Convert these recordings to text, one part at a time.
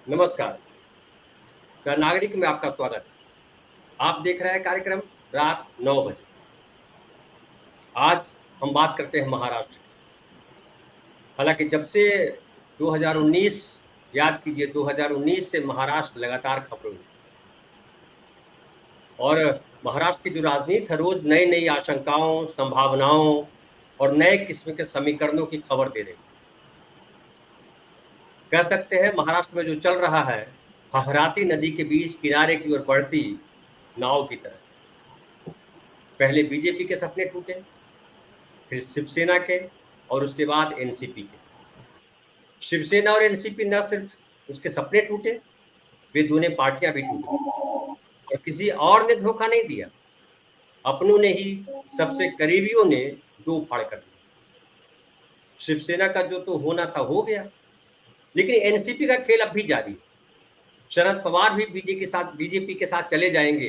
नमस्कार। द नागरिक में आपका स्वागत है। आप देख रहे हैं कार्यक्रम रात 9 बजे। आज हम बात करते हैं महाराष्ट्र की। हालांकि जब से 2019 याद कीजिए 2019 से महाराष्ट्र लगातार खबरों में और महाराष्ट्र की जो राजनीति है रोज नई नई आशंकाओं, संभावनाओं और नए किस्म के समीकरणों की खबर दे रही है। कह सकते हैं महाराष्ट्र में जो चल रहा है हहराती नदी के बीच किनारे की ओर बढ़ती नाव की तरह। पहले बीजेपी के सपने टूटे, फिर शिवसेना के और उसके बाद एनसीपी के। शिवसेना और एनसीपी न सिर्फ उसके सपने टूटे, वे दोनों पार्टियां भी टूटी और किसी और ने धोखा नहीं दिया। अपनों ने ही, सबसे करीबियों ने दो फाड़ कर दिया। शिवसेना का जो तो होना था हो गया, लेकिन एनसीपी का खेल अब भी जारी है। शरद पवार भी बीजेपी के साथ चले जाएंगे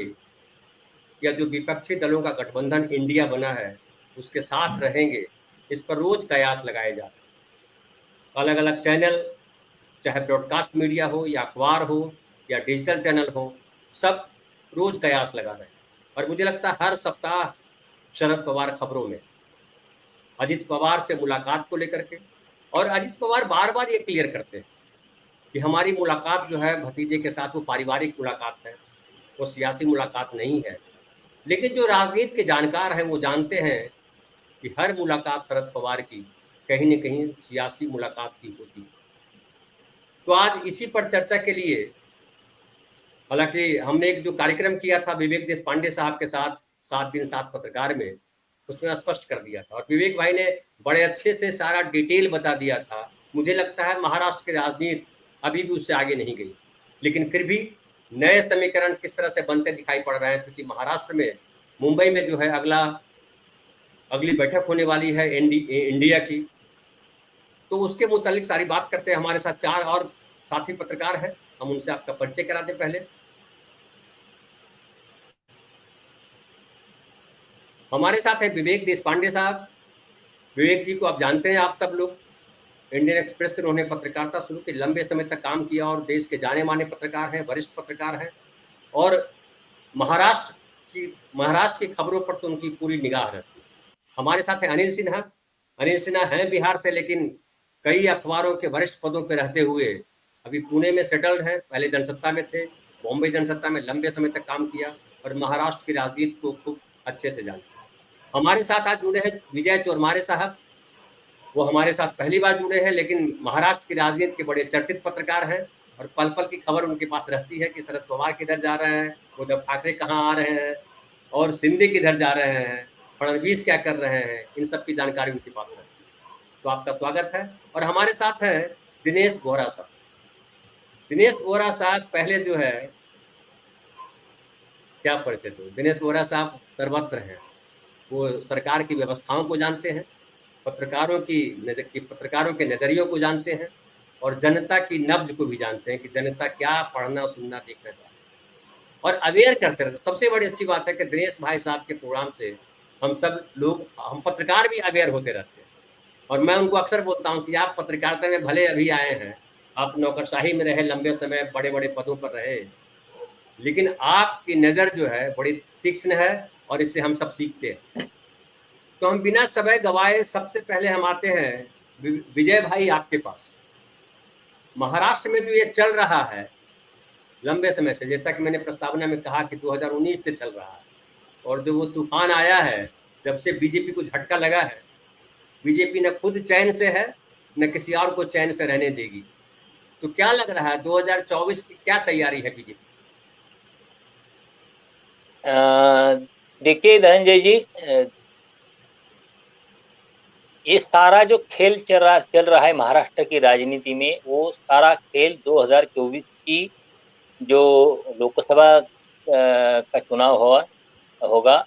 या जो विपक्षी दलों का गठबंधन इंडिया बना है उसके साथ रहेंगे, इस पर रोज कयास लगाए जा रहे हैं। अलग अलग चैनल, चाहे ब्रॉडकास्ट मीडिया हो या अखबार हो या डिजिटल चैनल हो, सब रोज कयास लगा रहे हैं। और मुझे लगता है हर सप्ताह शरद पवार खबरों में अजित पवार से मुलाकात को लेकर के। और अजित पवार बार बार ये क्लियर करते हैं कि हमारी मुलाकात जो है भतीजे के साथ वो पारिवारिक मुलाकात है, वो सियासी मुलाकात नहीं है। लेकिन जो राजनीति के जानकार हैं वो जानते हैं कि हर मुलाकात शरद पवार की कहीं न कहीं सियासी मुलाकात ही होती है। तो आज इसी पर चर्चा के लिए, हालांकि हमने एक जो कार्यक्रम किया था विवेक देश पांडे साहब के साथ 7 दिन 7 पत्रकार में, उसमें स्पष्ट कर दिया था और विवेक भाई ने बड़े अच्छे से सारा डिटेल बता दिया था। मुझे लगता है महाराष्ट्र की राजनीति अभी भी उससे आगे नहीं गई, लेकिन फिर भी नए समीकरण किस तरह से बनते दिखाई पड़ रहे हैं, क्योंकि महाराष्ट्र में मुंबई में जो है अगली बैठक होने वाली है इंडिया की। तो उसके मुतालिक सारी बात करते हैं। हमारे साथ 4 और साथी पत्रकार हैं, हम उनसे आपका परिचय करा दें। पहले हमारे साथ है विवेक देश पांडे साहब। विवेक जी को आप जानते हैं, आप सब लोग। इंडियन एक्सप्रेस से उन्होंने पत्रकारिता शुरू की, लंबे समय तक काम किया और देश के जाने माने पत्रकार हैं, वरिष्ठ पत्रकार हैं। और महाराष्ट्र की खबरों पर तो उनकी पूरी निगाह रहती है। हमारे साथ है अनिल सिन्हा। अनिल सिन्हा हैं बिहार से, लेकिन कई अखबारों के वरिष्ठ पदों पर रहते हुए अभी पुणे में सेटल्ड है। पहले जनसत्ता में थे, बॉम्बे जनसत्ता में लंबे समय तक काम किया और महाराष्ट्र की राजनीति को खूब अच्छे से जानते हैं। हमारे साथ आज जुड़े हैं विजय चोरमारे साहब। वो हमारे साथ पहली बार जुड़े हैं, लेकिन महाराष्ट्र की राजनीति के बड़े चर्चित पत्रकार हैं और पल पल की खबर उनके पास रहती है कि शरद पवार किधर जा रहे हैं, उद्धव ठाकरे कहाँ आ रहे हैं और शिंदे किधर जा रहे हैं, फडणवीस क्या कर रहे हैं, इन सब की जानकारी उनके पास रहती है। तो आपका स्वागत है। और हमारे साथ हैं दिनेश बोहरा साहब। दिनेश बोहरा साहब पहले जो है, क्या परिचय दो, दिनेश बोहरा साहब सर्वत्र हैं। वो सरकार की व्यवस्थाओं को जानते हैं, पत्रकारों के नजरियों को जानते हैं और जनता की नब्ज को भी जानते हैं कि जनता क्या पढ़ना सुनना देखना चाहती है और अवेयर करते रहते। सबसे बड़ी अच्छी बात है कि दिनेश भाई साहब के प्रोग्राम से हम पत्रकार भी अवेयर होते रहते हैं। और मैं उनको अक्सर बोलता हूँ कि आप पत्रकारिता में भले अभी आए हैं, आप नौकरशाही में रहे, लंबे समय बड़े बड़े पदों पर रहे, लेकिन आपकी नज़र जो है बड़ी तीक्ष्ण है और इससे हम सब सीखते हैं। तो हम बिना समय गवाए सबसे पहले हम आते हैं विजय भाई आपके पास। महाराष्ट्र में जो ये चल रहा है लंबे समय से, जैसा कि मैंने प्रस्तावना में कहा कि 2019 से चल रहा है, और जो वो तूफान आया है जब से बीजेपी को झटका लगा है, बीजेपी न खुद चैन से है न किसी और को चैन से रहने देगी। तो क्या लग रहा है 2024 की क्या तैयारी है बीजेपी? देखिए धनंजय जी, ये सारा जो खेल चल रहा है महाराष्ट्र की राजनीति में, वो सारा खेल 2024 की जो लोकसभा का चुनाव होगा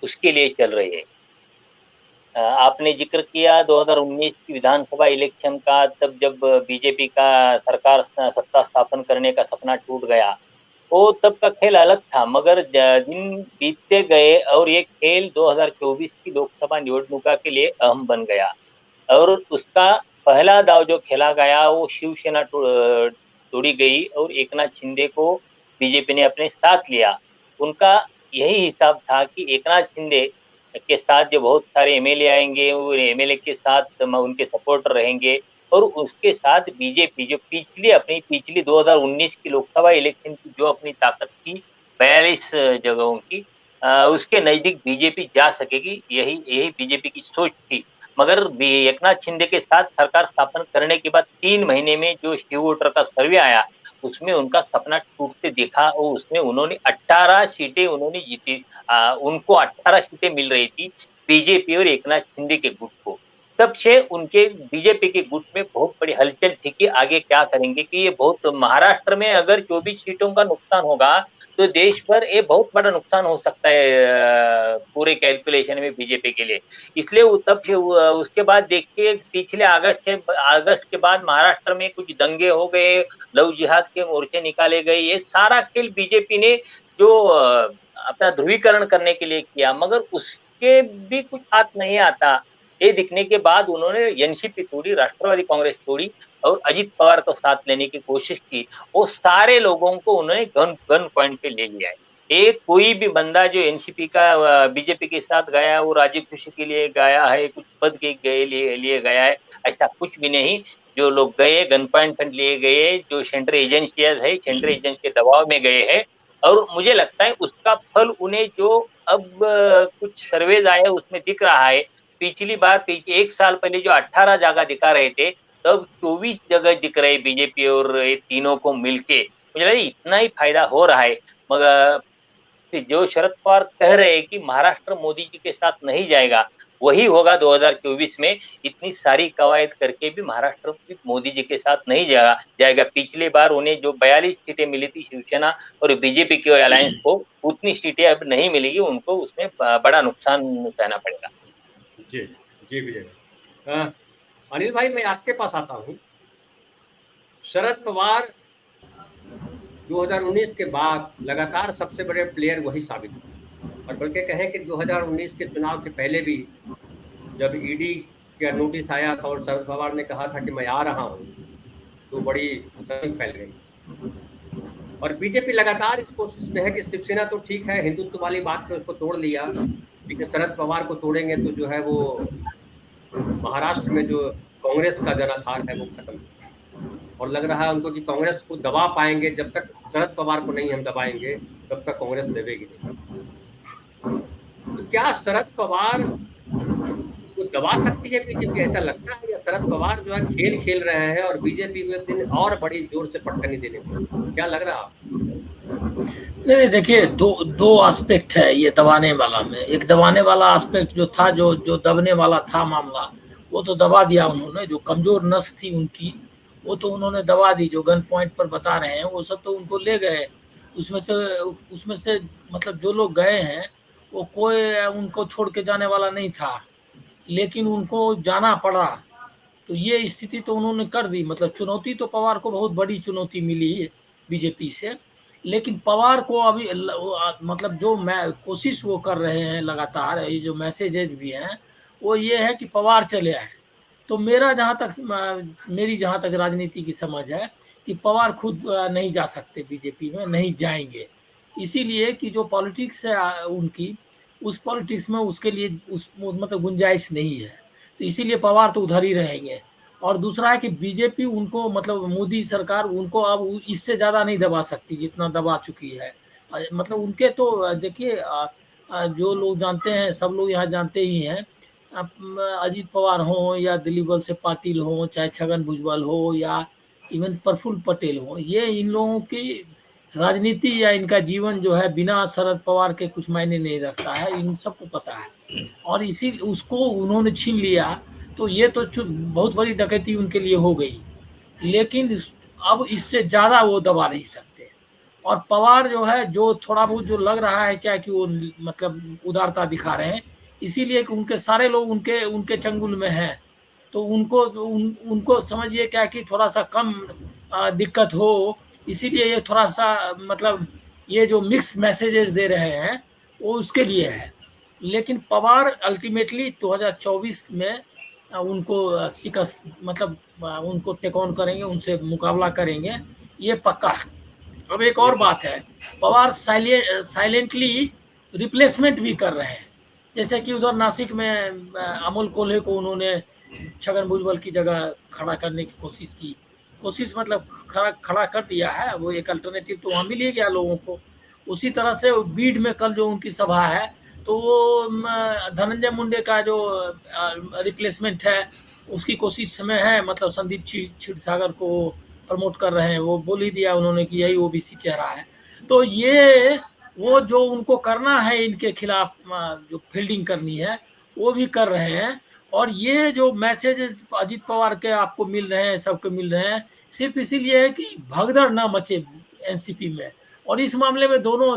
उसके लिए चल रही है। आपने जिक्र किया 2019 की विधानसभा इलेक्शन का, तब जब बीजेपी का सरकार सत्ता स्थापन करने का सपना टूट गया, वो तब का खेल अलग था। मगर दिन बीतते गए और ये खेल 2024 की लोकसभा निवडणुका के लिए अहम बन गया और उसका पहला दाव जो खेला गया वो शिवसेना तोड़ी गई और एकनाथ शिंदे को बीजेपी ने अपने साथ लिया। उनका यही हिसाब था कि एकनाथ शिंदे के साथ जो बहुत सारे एमएलए आएंगे, वो एमएलए के साथ उनके सपोर्टर रहेंगे और उसके साथ बीजेपी जो पिछली 2019 की लोकसभा इलेक्शन की जो अपनी ताकत थी 42 जगहों की, उसके नजदीक बीजेपी जा सकेगी, यही यही बीजेपी की सोच थी। मगर एकनाथ शिंदे के साथ सरकार स्थापन करने के बाद 3 महीने में जो शिव वोटर का सर्वे आया, उसमें उनका सपना टूटते दिखा और उसमें उन्होंने 18 सीटें उन्होंने जीती। उनको 18 सीटें मिल रही थी बीजेपी और एकनाथ शिंदे के गुट को। तब से उनके बीजेपी के गुट में बहुत बड़ी हलचल थी कि आगे क्या करेंगे, कि ये बहुत महाराष्ट्र में अगर 24 सीटों का नुकसान होगा तो देश भर ये बहुत बड़ा नुकसान हो सकता है पूरे कैलकुलेशन में बीजेपी के लिए। इसलिए तब से उसके बाद देखिए पिछले अगस्त के बाद महाराष्ट्र में कुछ दंगे हो गए, लव जिहाद के मोर्चे निकाले गए, ये सारा खेल बीजेपी ने जो अपना ध्रुवीकरण करने के लिए किया, मगर उसके भी कुछ हाथ नहीं आता। ये दिखने के बाद उन्होंने एनसीपी तोड़ी, राष्ट्रवादी कांग्रेस तोड़ी और अजित पवार को साथ लेने की कोशिश की। वो सारे लोगों को उन्होंने गन गन पॉइंट पे ले लिया है। एक कोई भी बंदा जो एनसीपी का बीजेपी के साथ गया वो राजी खुशी के लिए गया है, कुछ पद के लिए गया है, ऐसा कुछ भी नहीं। जो लोग गए गन पॉइंट पर लिए गए, जो सेंट्रल एजेंसियां है, सेंट्रल एजेंसी के दबाव में गए हैं और मुझे लगता है उसका फल उन्हें जो अब कुछ सर्वेज आए उसमें दिख रहा है। पिछली बार एक साल पहले जो 18 जगह दिखा रहे थे, तब 24 जगह दिख रहे बीजेपी और ये तीनों को मिलके। मुझे लगता है इतना ही फायदा हो रहा है। मगर जो शरद पवार कह रहे हैं कि महाराष्ट्र मोदी जी के साथ नहीं जाएगा, वही होगा 2024 में। इतनी सारी कवायद करके भी महाराष्ट्र भी मोदी जी के साथ नहीं जाएगा। पिछली बार उन्हें जो 42 सीटें मिली थी शिवसेना और बीजेपी के अलायंस को, उतनी सीटें अब नहीं मिलेगी उनको, उसमें बड़ा नुकसान सहना पड़ेगा। जी जी विजय। अनिल भाई, मैं आपके पास आता हूँ। शरद पवार 2019 के बाद लगातार सबसे बड़े प्लेयर वही साबित हुए, और बल्कि कहें कि 2019 के चुनाव के पहले भी जब ईडी का नोटिस आया था और शरद पवार ने कहा था कि मैं आ रहा हूँ, तो बड़ी सनसनी फैल गई। और बीजेपी लगातार इस कोशिश में है कि शिवसेना तो ठीक है, हिंदुत्व वाली बात पे उसको तोड़ लिया, लेकिन शरद पवार को तोड़ेंगे तो जो है वो महाराष्ट्र में जो कांग्रेस का जनाधार है वो खत्म। और लग रहा है उनको कि कांग्रेस को दबा पाएंगे, जब तक शरद पवार को नहीं हम दबाएंगे तब तक कांग्रेस दबेगी नहीं। तो क्या शरद पवार को दबा सकती है बीजेपी, ऐसा लगता है, या शरद पवार जो है खेल खेल रहे हैं और बीजेपी को एक दिन और बड़ी जोर से पटकनी देने को, क्या लग रहा है? नहीं, देखिए दो एस्पेक्ट है ये दबाने वाला में। एक दबाने वाला एस्पेक्ट जो था, जो दबने वाला था मामला, वो तो दबा दिया उन्होंने। जो कमजोर नस थी उनकी वो तो उन्होंने दबा दी। जो गन पॉइंट पर बता रहे हैं वो सब तो उनको ले गए। उसमें से मतलब जो लोग गए हैं वो कोई उनको छोड़ के जाने वाला नहीं था, लेकिन उनको जाना पड़ा। तो ये स्थिति तो उन्होंने कर दी। मतलब चुनौती तो पवार को बहुत बड़ी चुनौती मिली है बीजेपी से, लेकिन पवार को अभी मतलब जो कोशिश वो कर रहे हैं लगातार, ये जो मैसेजेज भी हैं वो ये है कि पवार चले आए। तो मेरी जहाँ तक राजनीति की समझ है कि पवार खुद नहीं जा सकते बीजेपी में, नहीं जाएंगे। इसीलिए कि जो पॉलिटिक्स है उनकी, उस पॉलिटिक्स में उसके लिए मतलब गुंजाइश नहीं है। तो इसीलिए पवार तो उधर ही रहेंगे। और दूसरा है कि बीजेपी उनको, मतलब मोदी सरकार उनको अब इससे ज़्यादा नहीं दबा सकती जितना दबा चुकी है। मतलब उनके तो देखिए, जो लोग जानते हैं, सब लोग यहाँ जानते ही हैं, अजीत पवार हो या दिलीप वलसे पाटिल हो, चाहे छगन भुजबल हो या इवन प्रफुल्ल पटेल हो, ये इन लोगों की राजनीति या इनका जीवन जो है बिना शरद पवार के कुछ मायने नहीं रखता है, इन सबको पता है। और इसी उसको उन्होंने छीन लिया, तो ये तो बहुत बड़ी डकैती उनके लिए हो गई। लेकिन अब इससे ज़्यादा वो दबा नहीं सकते। और पवार जो है, जो थोड़ा बहुत जो लग रहा है क्या कि वो मतलब उदारता दिखा रहे हैं, इसीलिए कि उनके सारे लोग उनके चंगुल में हैं। तो उनको समझिए क्या कि थोड़ा सा कम दिक्कत हो, इसीलिए ये थोड़ा सा मतलब ये जो मिक्स मैसेजेस दे रहे हैं वो उसके लिए है। लेकिन पवार अल्टीमेटली 2024 में उनको शिकस्त, मतलब उनको टेक ऑन करेंगे, उनसे मुकाबला करेंगे, ये पक्का है। अब एक और बात है, पवार साइलेंटली रिप्लेसमेंट भी कर रहे हैं। जैसे कि उधर नासिक में अमोल कोल्हे को उन्होंने छगन भुजबल की जगह खड़ा करने की कोशिश मतलब खड़ा कर दिया है। वो एक अल्टरनेटिव तो वहाँ मिल ही गया लोगों को। उसी तरह से बीड में कल जो उनकी सभा है, तो वो धनंजय मुंडे का जो रिप्लेसमेंट है उसकी कोशिश में है। मतलब संदीप क्षीरसागर को प्रमोट कर रहे हैं। वो बोल ही दिया उन्होंने कि यही ओबीसी चेहरा है। तो ये वो जो उनको करना है, इनके खिलाफ जो फील्डिंग करनी है वो भी कर रहे हैं। और ये जो मैसेजेस अजीत पवार के आपको मिल रहे हैं, सबके मिल रहे हैं, सिर्फ इसीलिए है कि भगदड़ ना मचे एनसीपी में। और इस मामले में दोनों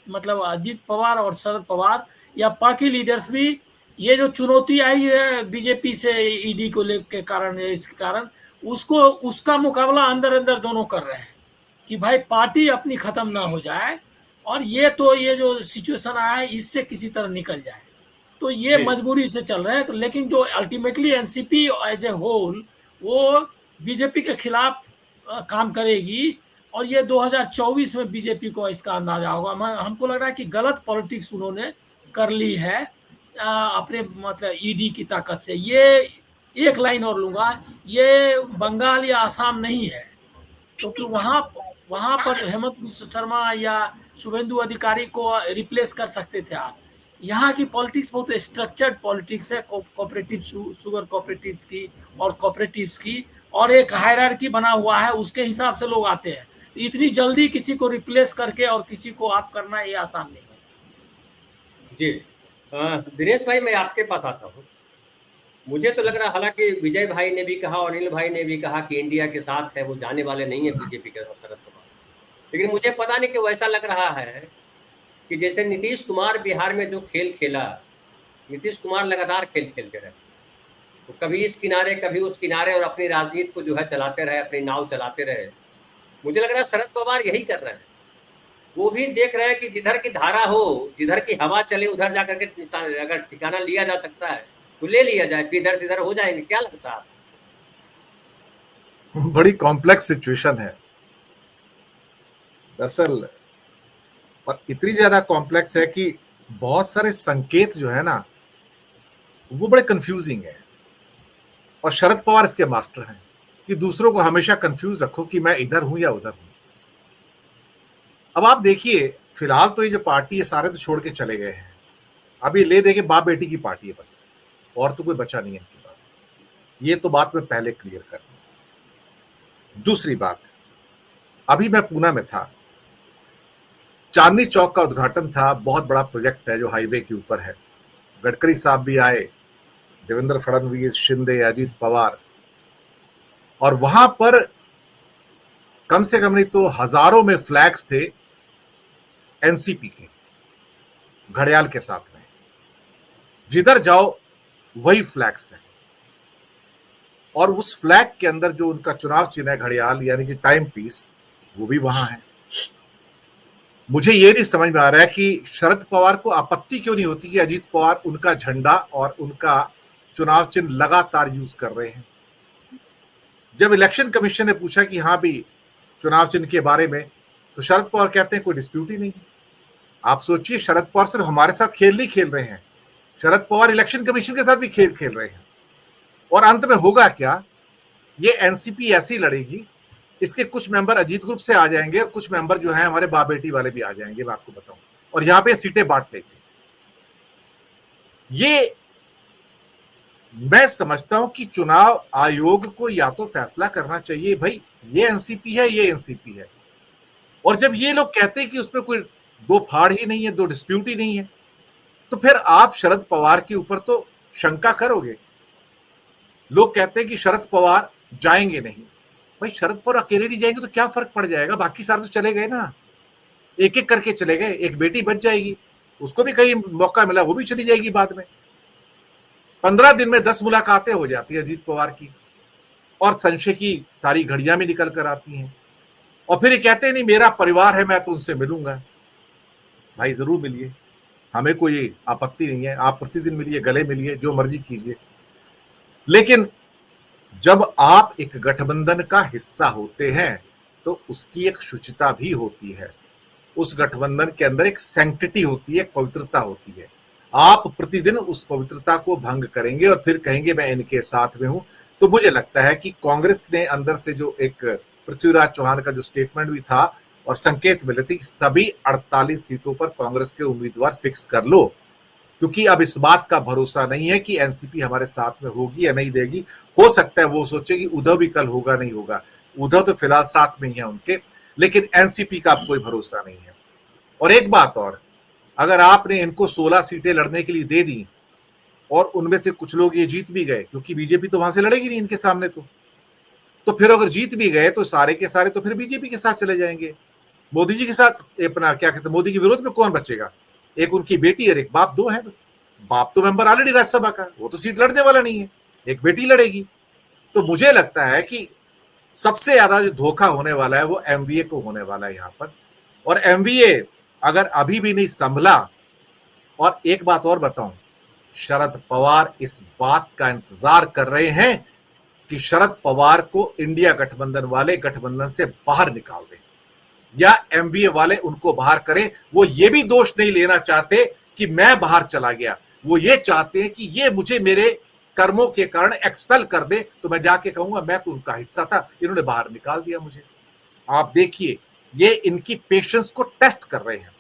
मतलब अजीत पवार और शरद पवार या बाकी लीडर्स भी, ये जो चुनौती आई है बीजेपी से ईडी को लेकर कारण, इसके कारण उसका मुकाबला अंदर अंदर दोनों कर रहे हैं कि भाई पार्टी अपनी खत्म ना हो जाए, और ये जो सिचुएशन आया है इससे किसी तरह निकल जाए। तो ये मजबूरी से चल रहे हैं। तो लेकिन जो ultimately NCP as a whole वो बीजेपी के खिलाफ काम करेगी। और ये 2024 में बीजेपी को इसका अंदाजा होगा। हमको लग रहा है कि गलत पॉलिटिक्स उन्होंने कर ली है अपने मतलब ईडी की ताकत से। ये एक लाइन और लूंगा, ये बंगाल या आसाम नहीं है, क्योंकि वहां पर हेमंत बिस्व शर्मा या शुभेंदु अधिकारी को रिप्लेस कर सकते थे आप। यहाँ की पॉलिटिक्स बहुत स्ट्रक्चर्ड पॉलिटिक्स है, कोऑपरेटिव शुगर कोऑपरेटिव्स की और कोऑपरेटिव्स की, और एक हायरार्की बना हुआ है, उसके हिसाब से लोग आते हैं। तो इतनी जल्दी किसी को रिप्लेस करके और किसी को आप करना ये आसान नहीं है। जी दिनेश भाई, मैं आपके पास आता हूँ। मुझे तो लग रहा, हालांकि विजय भाई ने भी कहा और अनिल भाई ने भी कहा कि इंडिया के साथ है, वो जाने वाले नहीं है बीजेपी के शरद पवार, लेकिन मुझे पता नहीं क्यों ऐसा लग रहा है कि जैसे नीतीश कुमार बिहार में जो खेल खेला, नीतीश कुमार लगातार खेल खेलते रहे, तो कभी इस किनारे कभी उस किनारे, और अपनी राजनीति को जो है चलाते रहे, अपनी नाव चलाते रहे। मुझे लग रहा है शरद पवार यही कर रहे हैं। वो भी देख रहे हैं कि जिधर की धारा हो, जिधर की हवा चले, उधर जाकर के अगर ठिकाना लिया जा सकता है तो ले लिया जाए, इधर से इधर हो जाएंगे। क्या लगता है आपको? बड़ी कॉम्प्लेक्स सिचुएशन है दरअसल, और इतनी ज्यादा कॉम्प्लेक्स है कि बहुत सारे संकेत जो है ना वो बड़े कंफ्यूजिंग है। और शरद पवार इसके मास्टर हैं कि दूसरों को हमेशा कंफ्यूज रखो कि मैं इधर हूं या उधर हूं। अब आप देखिए, फिलहाल तो ये जो पार्टी है सारे तो छोड़ के चले गए हैं। अब ये ले दे के बाप बेटी की पार्टी है बस, और तो कोई बचा नहीं है इनके पास। ये तो बात मैं पहले क्लियर कर दूं। दूसरी बात, अभी मैं पूना में था, चांदनी चौक का उद्घाटन था। बहुत बड़ा प्रोजेक्ट है जो हाईवे के ऊपर है। गडकरी साहब भी आए, देवेंद्र फडणवीस, शिंदे, अजीत पवार, और वहां पर कम से कम नहीं तो हजारों में फ्लैग्स थे एनसीपी के, घड़ियाल के साथ में। जिधर जाओ वही फ्लैग्स है, और उस फ्लैग के अंदर जो उनका चुनाव चिन्ह है घड़ियाल यानी कि टाइम पीस, वो भी वहां है। मुझे ये नहीं समझ में आ रहा है कि शरद पवार को आपत्ति क्यों नहीं होती कि अजीत पवार उनका झंडा और उनका चुनाव चिन्ह लगातार यूज कर रहे हैं। जब इलेक्शन कमीशन ने पूछा कि हाँ भी चुनाव चिन्ह के बारे में, तो शरद पवार कहते हैं कोई डिस्प्यूट ही नहीं है। आप सोचिए, शरद पवार सिर्फ हमारे साथ खेल नहीं खेल रहे हैं, शरद पवार इलेक्शन कमीशन के साथ भी खेल खेल रहे हैं। और अंत में होगा क्या, ये एनसीपी ऐसी लड़ेगी, इसके कुछ मेंबर अजीत ग्रुप से आ जाएंगे और कुछ मेंबर जो है हमारे बाप बेटी वाले भी आ जाएंगे, मैं आपको बताऊं, और यहां पे सीटें बांट लेंगे। ये मैं समझता हूं कि चुनाव आयोग को या तो फैसला करना चाहिए, भाई ये एनसीपी है, ये एनसीपी है। और जब ये लोग कहते हैं कि उसमें कोई दो फाड़ ही नहीं है, दो डिस्प्यूट ही नहीं है, तो फिर आप शरद पवार के ऊपर तो शंका करोगे। लोग कहते हैं कि शरद पवार जाएंगे नहीं, भाई शरद पवार अकेले नहीं जाएंगे तो क्या फर्क पड़ जाएगा, बाकी सारे तो चले गए ना, एक एक करके चले गए। एक बेटी बच जाएगी, उसको भी कहीं मौका मिला, वो भी चली जाएगी बाद में। 15 दिन में 10 मुलाकातें हो जाती है अजीत पवार की, और संशय की सारी घड़ियां भी निकल कर आती हैं। और फिर ये कहते हैं नहीं मेरा परिवार है, मैं तो उनसे मिलूंगा। भाई जरूर मिलिए, हमें कोई आपत्ति नहीं है, आप प्रतिदिन मिलिए, गले मिलिए, जो मर्जी कीजिए। लेकिन जब आप एक गठबंधन का हिस्सा होते हैं तो उसकी एक शुचिता भी होती है, उस गठबंधन के अंदर एक सैंक्टिटी होती है, एक पवित्रता होती है। आप प्रतिदिन उस पवित्रता को भंग करेंगे और फिर कहेंगे मैं इनके साथ में हूं, तो मुझे लगता है कि कांग्रेस ने अंदर से जो एक पृथ्वीराज चौहान का जो स्टेटमेंट भी था और संकेत मिले थे कि सभी 48 सीटों पर कांग्रेस के उम्मीदवार फिक्स कर लो, क्योंकि अब इस बात का भरोसा नहीं है कि एनसीपी हमारे साथ में होगी या नहीं देगी। हो सकता है वो सोचे कि उद्धव भी कल होगा नहीं होगा, उद्धव तो फिलहाल साथ में ही है उनके, लेकिन एनसीपी का अब कोई भरोसा नहीं है। और एक बात और, अगर आपने इनको 16 सीटें लड़ने के लिए दे दी और उनमें से कुछ लोग ये जीत भी गए, क्योंकि बीजेपी तो वहां से लड़ेगी नहीं इनके सामने, तो फिर अगर जीत भी गए तो सारे के सारे तो फिर बीजेपी के साथ चले जाएंगे, मोदी जी के साथ। अपना क्या कहते हैं, मोदी के विरोध में कौन बचेगा? एक उनकी बेटी और एक बाप, दो है बस। बाप तो मेंबर ऑलरेडी राज्यसभा का, वो तो सीट लड़ने वाला नहीं है, एक बेटी लड़ेगी। तो मुझे लगता है कि सबसे ज्यादा जो धोखा होने वाला है वो एमवीए को होने वाला है यहाँ पर। और एमवीए अगर अभी भी नहीं संभला, और एक बात और बताऊं, शरद पवार इस बात का इंतजार कर रहे हैं कि शरद पवार को इंडिया गठबंधन वाले गठबंधन से बाहर निकाल दें या एमवीए वाले उनको बाहर करें। वो ये भी दोष नहीं लेना चाहते कि मैं बाहर चला गया, वो ये चाहते हैं कि ये मुझे मेरे कर्मों के कारण एक्सपेल कर दे, तो मैं जाके कहूंगा मैं तो उनका हिस्सा था, इन्होंने बाहर निकाल दिया मुझे। आप देखिए, ये इनकी पेशेंस को टेस्ट कर रहे हैं।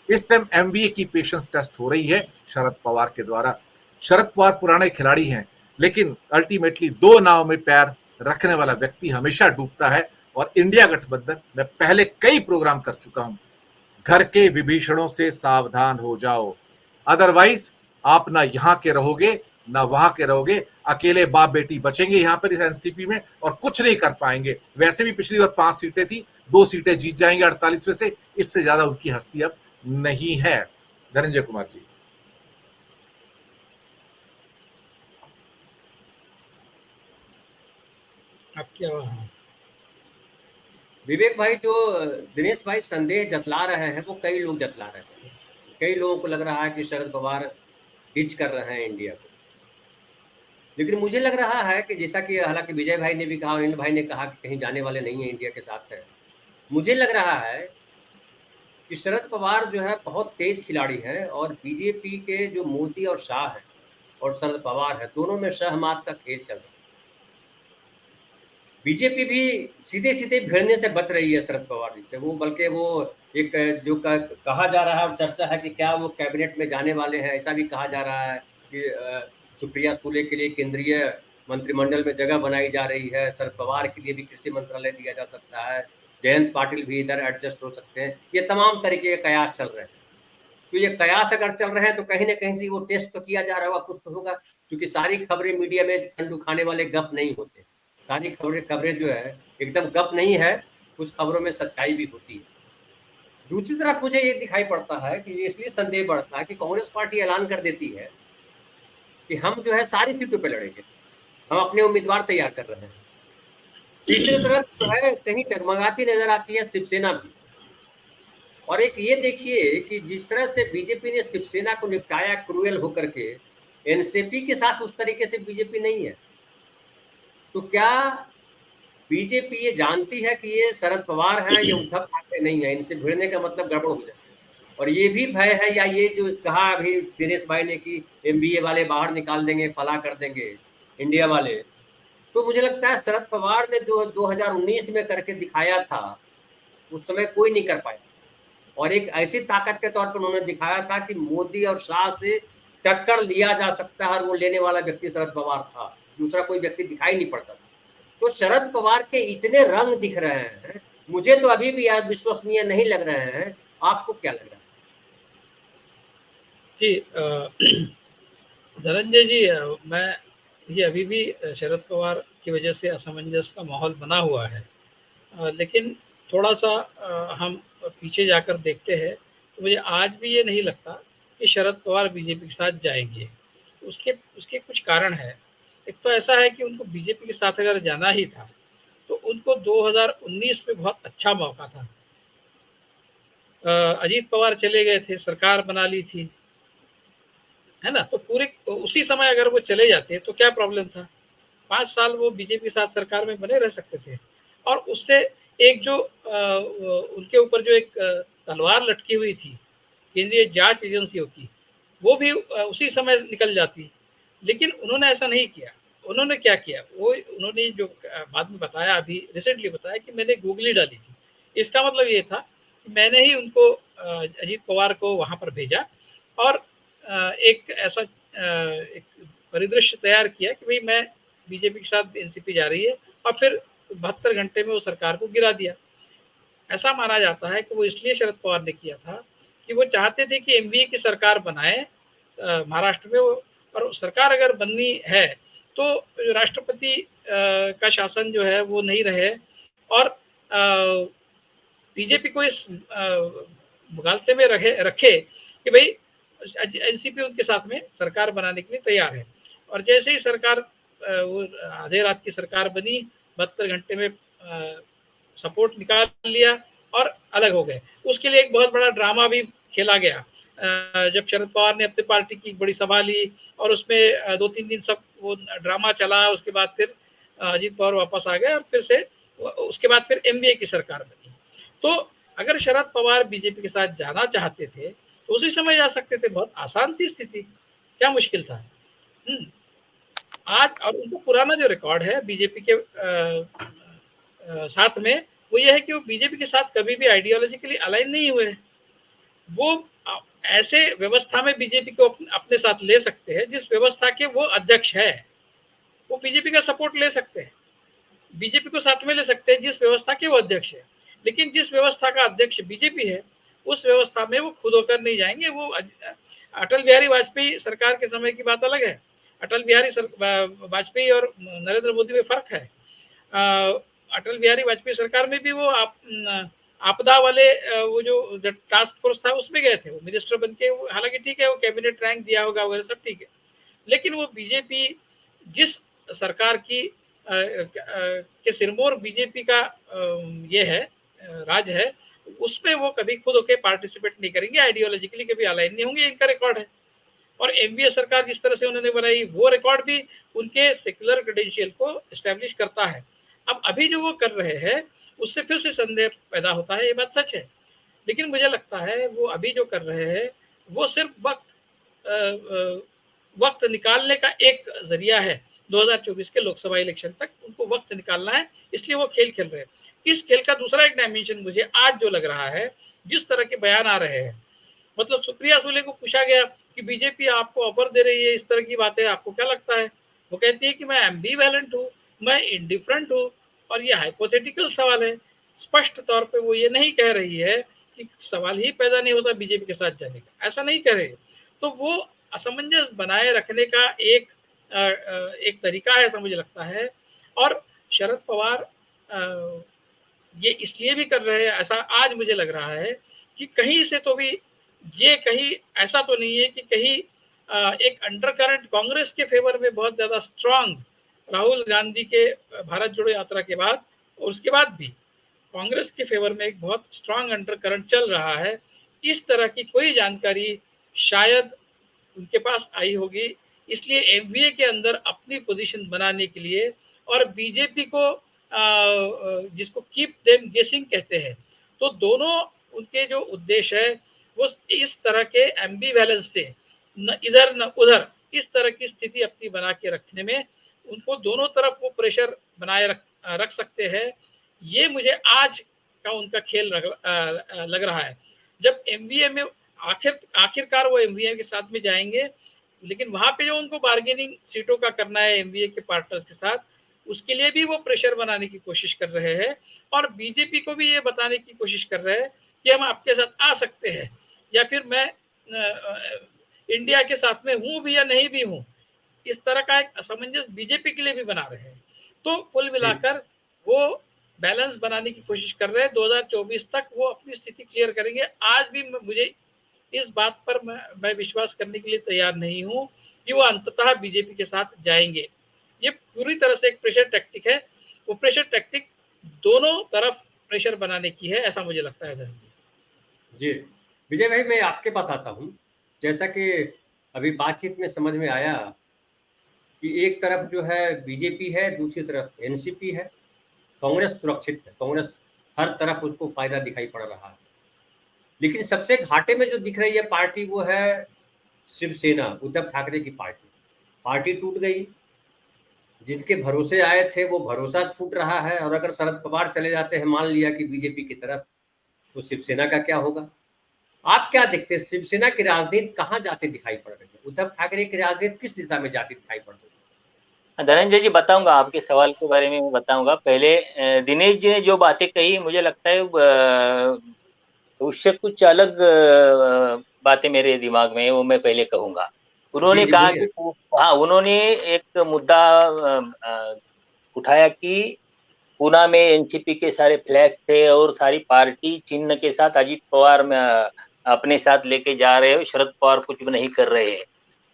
इस टाइम एमवीए की पेशेंस टेस्ट हो रही है शरद पवार के द्वारा। शरद पवार पुराने खिलाड़ी हैं, लेकिन अल्टीमेटली दो नाव में पैर रखने वाला व्यक्ति हमेशा डूबता है। और इंडिया गठबंधन, मैं पहले कई प्रोग्राम कर चुका हूं, घर के विभीषणों से सावधान हो जाओ, अदरवाइज आप ना यहां के रहोगे ना वहां के रहोगे, अकेले बाप बेटी बचेंगे यहां पर इस एनसीपी में और कुछ नहीं कर पाएंगे। वैसे भी पिछली बार 5 सीटें थी, 2 सीटें जीत जाएंगे 48 में से, इससे ज्यादा उनकी हस्ती अब नहीं है। धनंजय कुमार जी। अब क्या हुआ? विवेक भाई, जो दिनेश भाई संदेह जतला रहे हैं वो कई लोग जतला रहे हैं। कई लोगों को लग रहा है कि शरद पवार हिच कर रहे हैं इंडिया को, लेकिन मुझे लग रहा है कि जैसा कि हालांकि विजय भाई ने भी कहा और अनिल भाई ने कहा कि कहीं जाने वाले नहीं है, इंडिया के साथ है। मुझे लग रहा है कि शरद पवार जो है बहुत तेज खिलाड़ी है और बीजेपी के जो मोदी और शाह है और शरद पवार है, दोनों में सहमात का खेल चल रहा है। बीजेपी भी सीधे सीधे भिड़ने से बच रही है शरद पवार जी से। वो बल्कि वो एक जो कहा जा रहा है और चर्चा है कि क्या वो कैबिनेट में जाने वाले हैं, ऐसा भी कहा जा रहा है कि सुप्रिया सूले के लिए केंद्रीय मंत्रिमंडल में जगह बनाई जा रही है, शरद पवार के लिए भी कृषि मंत्रालय दिया जा सकता है, जयंत पाटिल भी इधर एडजस्ट हो सकते हैं। ये तमाम तरीके के कयास चल रहे हैं। तो ये कयास अगर चल रहे हैं तो कहीं ना कहीं से वो टेस्ट तो किया जा रहा होगा, कुछ तो होगा, क्योंकि सारी खबरें मीडिया में ठंडू खाने वाले गप नहीं होते। सारी खबरें जो है एकदम गप नहीं है, कुछ खबरों में सच्चाई भी होती है। दूसरी तरफ मुझे ये दिखाई पड़ता है कि इसलिए संदेह बढ़ता है कि कांग्रेस पार्टी ऐलान कर देती है कि हम जो है सारी सीटों पे लड़ेंगे, हम अपने उम्मीदवार तैयार कर रहे हैं। तीसरी तरफ जो है कहीं टगमगाती नजर आती है शिवसेना भी। और एक ये देखिए कि जिस तरह से बीजेपी ने शिवसेना को निपटाया क्रूएल होकर के, एनसीपी के साथ उस तरीके से बीजेपी नहीं है। तो क्या बीजेपी ये जानती है कि ये शरद पवार हैं, ये उद्धव ठाकरे नहीं है, इनसे भिड़ने का मतलब गड़बड़ हो जाए? और ये भी भय है, या ये जो कहा अभी दिनेश भाई ने कि एमबीए वाले बाहर निकाल देंगे, फला कर देंगे इंडिया वाले, तो मुझे लगता है शरद पवार ने जो 2019 में करके दिखाया था उस समय कोई नहीं कर पाया, और एक ऐसी ताकत के तौर पर उन्होंने दिखाया था कि मोदी और शाह से टक्कर लिया जा सकता है, और वो लेने वाला व्यक्ति शरद पवार था, दूसरा कोई व्यक्ति दिखाई नहीं पड़ता था। तो शरद पवार के इतने रंग दिख रहे हैं, मुझे तो अभी भी यार विश्वसनीय नहीं लग रहे हैं। आपको क्या लग रहा है? जी धनंजय जी, मैं ये अभी भी शरद पवार की वजह से असमंजस का माहौल बना हुआ है, लेकिन थोड़ा सा हम पीछे जाकर देखते हैं तो मुझे आज भी ये नहीं लगता कि शरद पवार बीजेपी के साथ जाएंगे। उसके कुछ कारण है। एक तो ऐसा है कि उनको बीजेपी के साथ अगर जाना ही था तो उनको 2019 में बहुत अच्छा मौका था। अजीत पवार चले गए थे, सरकार बना ली थी, है ना, तो पूरे उसी समय अगर वो चले जाते तो क्या प्रॉब्लम था? 5 साल वो बीजेपी के साथ सरकार में बने रह सकते थे। और उससे एक जो उनके ऊपर जो एक तलवार लटकी हुई थी केंद्रीय जांच एजेंसियों की, वो भी उसी समय निकल जाती, लेकिन उन्होंने ऐसा नहीं किया। उन्होंने क्या किया, वो उन्होंने जो बाद में बताया, अभी रिसेंटली बताया कि मैंने गूगली डाली थी। इसका मतलब ये था कि मैंने ही उनको अजीत पवार को वहां पर भेजा और एक ऐसा एक परिदृश्य तैयार किया कि भाई मैं बीजेपी के साथ एनसीपी जा रही है, और फिर 72 घंटे में वो सरकार को गिरा दिया। ऐसा माना जाता है कि वो इसलिए शरद पवार ने किया था कि वो चाहते थे कि एमवीए की सरकार बनाए महाराष्ट्र में, और सरकार अगर बननी है तो राष्ट्रपति का शासन जो है वो नहीं रहे, और बीजेपी को इस मुगालते में रखे कि भाई एनसीपी उनके साथ में सरकार बनाने के लिए तैयार है। और जैसे ही सरकार वो आधे रात की सरकार बनी, 72 घंटे में सपोर्ट निकाल लिया और अलग हो गए। उसके लिए एक बहुत बड़ा ड्रामा भी खेला गया। जब शरद पवार ने अपनी पार्टी की बड़ी सभा ली और उसमें 2-3 दिन सब वो ड्रामा चला, उसके बाद फिर अजीत पवार वापस आ गए और फिर से उसके बाद फिर एमवीए की सरकार बनी। तो अगर शरद पवार बीजेपी के साथ जाना चाहते थे तो उसी समय जा सकते थे, बहुत आसान थी स्थिति, क्या मुश्किल था। आज और उनको पुराना जो रिकॉर्ड है बीजेपी के साथ में, वो ये है कि वो बीजेपी के साथ कभी भी आइडियोलॉजिकली अलाइन नहीं हुए। वो ऐसे व्यवस्था में बीजेपी को अपने साथ ले सकते हैं जिस व्यवस्था के वो अध्यक्ष है, वो बीजेपी का सपोर्ट ले सकते हैं, बीजेपी को साथ में ले सकते हैं जिस व्यवस्था के वो अध्यक्ष है। लेकिन जिस व्यवस्था का अध्यक्ष बीजेपी है, उस व्यवस्था में वो खुद होकर नहीं जाएंगे। वो अटल बिहारी वाजपेयी सरकार के समय की बात अलग है। अटल बिहारी वाजपेयी और नरेंद्र मोदी में फर्क है। अटल बिहारी वाजपेयी सरकार में भी वो आपदा वाले वो जो टास्क फोर्स था उसमें गए थे, वो मिनिस्टर बन के, हालांकि ठीक है वो कैबिनेट रैंक दिया होगा वगैरह सब ठीक है, लेकिन वो बीजेपी जिस सरकार की के सिरमौर बीजेपी का ये है राज है, उसमें वो कभी खुद होके पार्टिसिपेट नहीं करेंगे, आइडियोलॉजिकली कभी अलाइन नहीं होंगे, इनका रिकॉर्ड है। और एमवीए सरकार जिस तरह से उन्होंने बनाई, वो रिकॉर्ड भी उनके सेक्युलर क्रेडेंशियल को एस्टेब्लिश करता है। अब अभी जो वो कर रहे हैं उससे फिर से संदेह पैदा होता है, ये बात सच है, लेकिन मुझे लगता है वो अभी जो कर रहे हैं वो सिर्फ वक्त निकालने का एक जरिया है। 2024 के लोकसभा इलेक्शन तक उनको वक्त निकालना है, इसलिए वो खेल खेल रहे हैं। इस खेल का दूसरा एक डायमेंशन मुझे आज जो लग रहा है, जिस तरह के बयान आ रहे हैं, मतलब सुप्रिया सुले को पूछा गया कि बीजेपी आपको ऑफर दे रही है, इस तरह की बातें, आपको क्या लगता है? वो कहती है कि मैं एम्बीवैलेंट हूँ, मैं इंडिफरेंट हूँ, और ये हाइपोथेटिकल सवाल है। स्पष्ट तौर पे वो ये नहीं कह रही है कि सवाल ही पैदा नहीं होता बीजेपी के साथ जाने का, ऐसा नहीं कह रही। तो वो असमंजस बनाए रखने का एक तरीका है, ऐसा मुझे लगता है। और शरद पवार ये इसलिए भी कर रहे हैं, ऐसा आज मुझे लग रहा है कि कहीं से तो भी ये कहीं ऐसा तो नहीं है कि कहीं एक अंडरकरंट कांग्रेस के फेवर में बहुत ज्यादा स्ट्रांग, राहुल गांधी के भारत जोड़ो यात्रा के बाद और उसके बाद भी कांग्रेस के फेवर में एक बहुत स्ट्रांग अंडरकरंट चल रहा है। इस तरह की कोई जानकारी शायद उनके पास आई होगी, इसलिए एमवीए के अंदर अपनी पोजीशन बनाने के लिए, और बीजेपी को जिसको कीप देम गेसिंग कहते हैं, तो दोनों उनके जो उद्देश्य है वो इस तरह के एम्बीवैलेंस से, न इधर न उधर, इस तरह की स्थिति अपनी बना के रखने में उनको दोनों तरफ वो प्रेशर बनाए रख सकते हैं। ये मुझे आज का उनका खेल लग रहा है। जब एमवीए में आखिरकार वो एमवीए के साथ में जाएंगे, लेकिन वहां पे जो उनको बार्गेनिंग सीटों का करना है एमवीए के पार्टनर्स के साथ, उसके लिए भी वो प्रेशर बनाने की कोशिश कर रहे हैं, और बीजेपी को भी ये बताने की कोशिश कर रहे हैं कि हम आपके साथ आ सकते हैं, या फिर मैं इंडिया के साथ में हूं भी या नहीं भी हूं। इस तरह का एक असमंजस बीजेपी के लिए भी बना रहे हैं। तो कुल मिलाकर वो बैलेंस बनाने की कोशिश कर रहे हैं। 2024 तक वो अपनी स्थिति क्लियर करेंगे। आज भी मुझे इस बात पर मैं विश्वास करने के लिए तैयार नहीं हूं कि वो अंततः बीजेपी के साथ जाएंगे। ये पूरी तरह से एक प्रेशर टैक्टिक है। वो प्रेशर टैक्टिक दोनों तरफ प्रेशर बनाने की है, ऐसा मुझे लगता है। जी विजय भाई, मैं आपके पास आता हूँ। जैसा कि अभी बातचीत में समझ में आया कि एक तरफ जो है बीजेपी है, दूसरी तरफ एनसीपी है, कांग्रेस सुरक्षित है, कांग्रेस हर तरफ उसको फायदा दिखाई पड़ रहा है। लेकिन सबसे घाटे में जो दिख रही है पार्टी वो है शिवसेना, उद्धव ठाकरे की पार्टी। पार्टी टूट गई, जिसके भरोसे आए थे वो भरोसा छूट रहा है। और अगर शरद पवार चले जाते हैं मान लिया कि बीजेपी की तरफ, तो शिवसेना का क्या होगा? आप क्या देखते हैं, शिवसेना की राजनीति कहाँ जाती दिखाई पड़ रही है? उद्धव ठाकरे की राजनीति किस दिशा में जाती दिखाई पड़ रही है? धनंजय जी, बताऊंगा आपके सवाल के बारे में, मैं बताऊंगा। पहले दिनेश जी ने जो बातें कही, मुझे लगता है उससे कुछ अलग बातें मेरे दिमाग में है, वो मैं पहले कहूंगा। उन्होंने जी कहा बोलिए। कि हाँ, उन्होंने एक मुद्दा उठाया कि पूना में एनसीपी के सारे फ्लैग थे और सारी पार्टी चिन्ह के साथ अजीत पवार में अपने साथ लेके जा रहे हो, शरद पवार कुछ भी नहीं कर रहे हैं।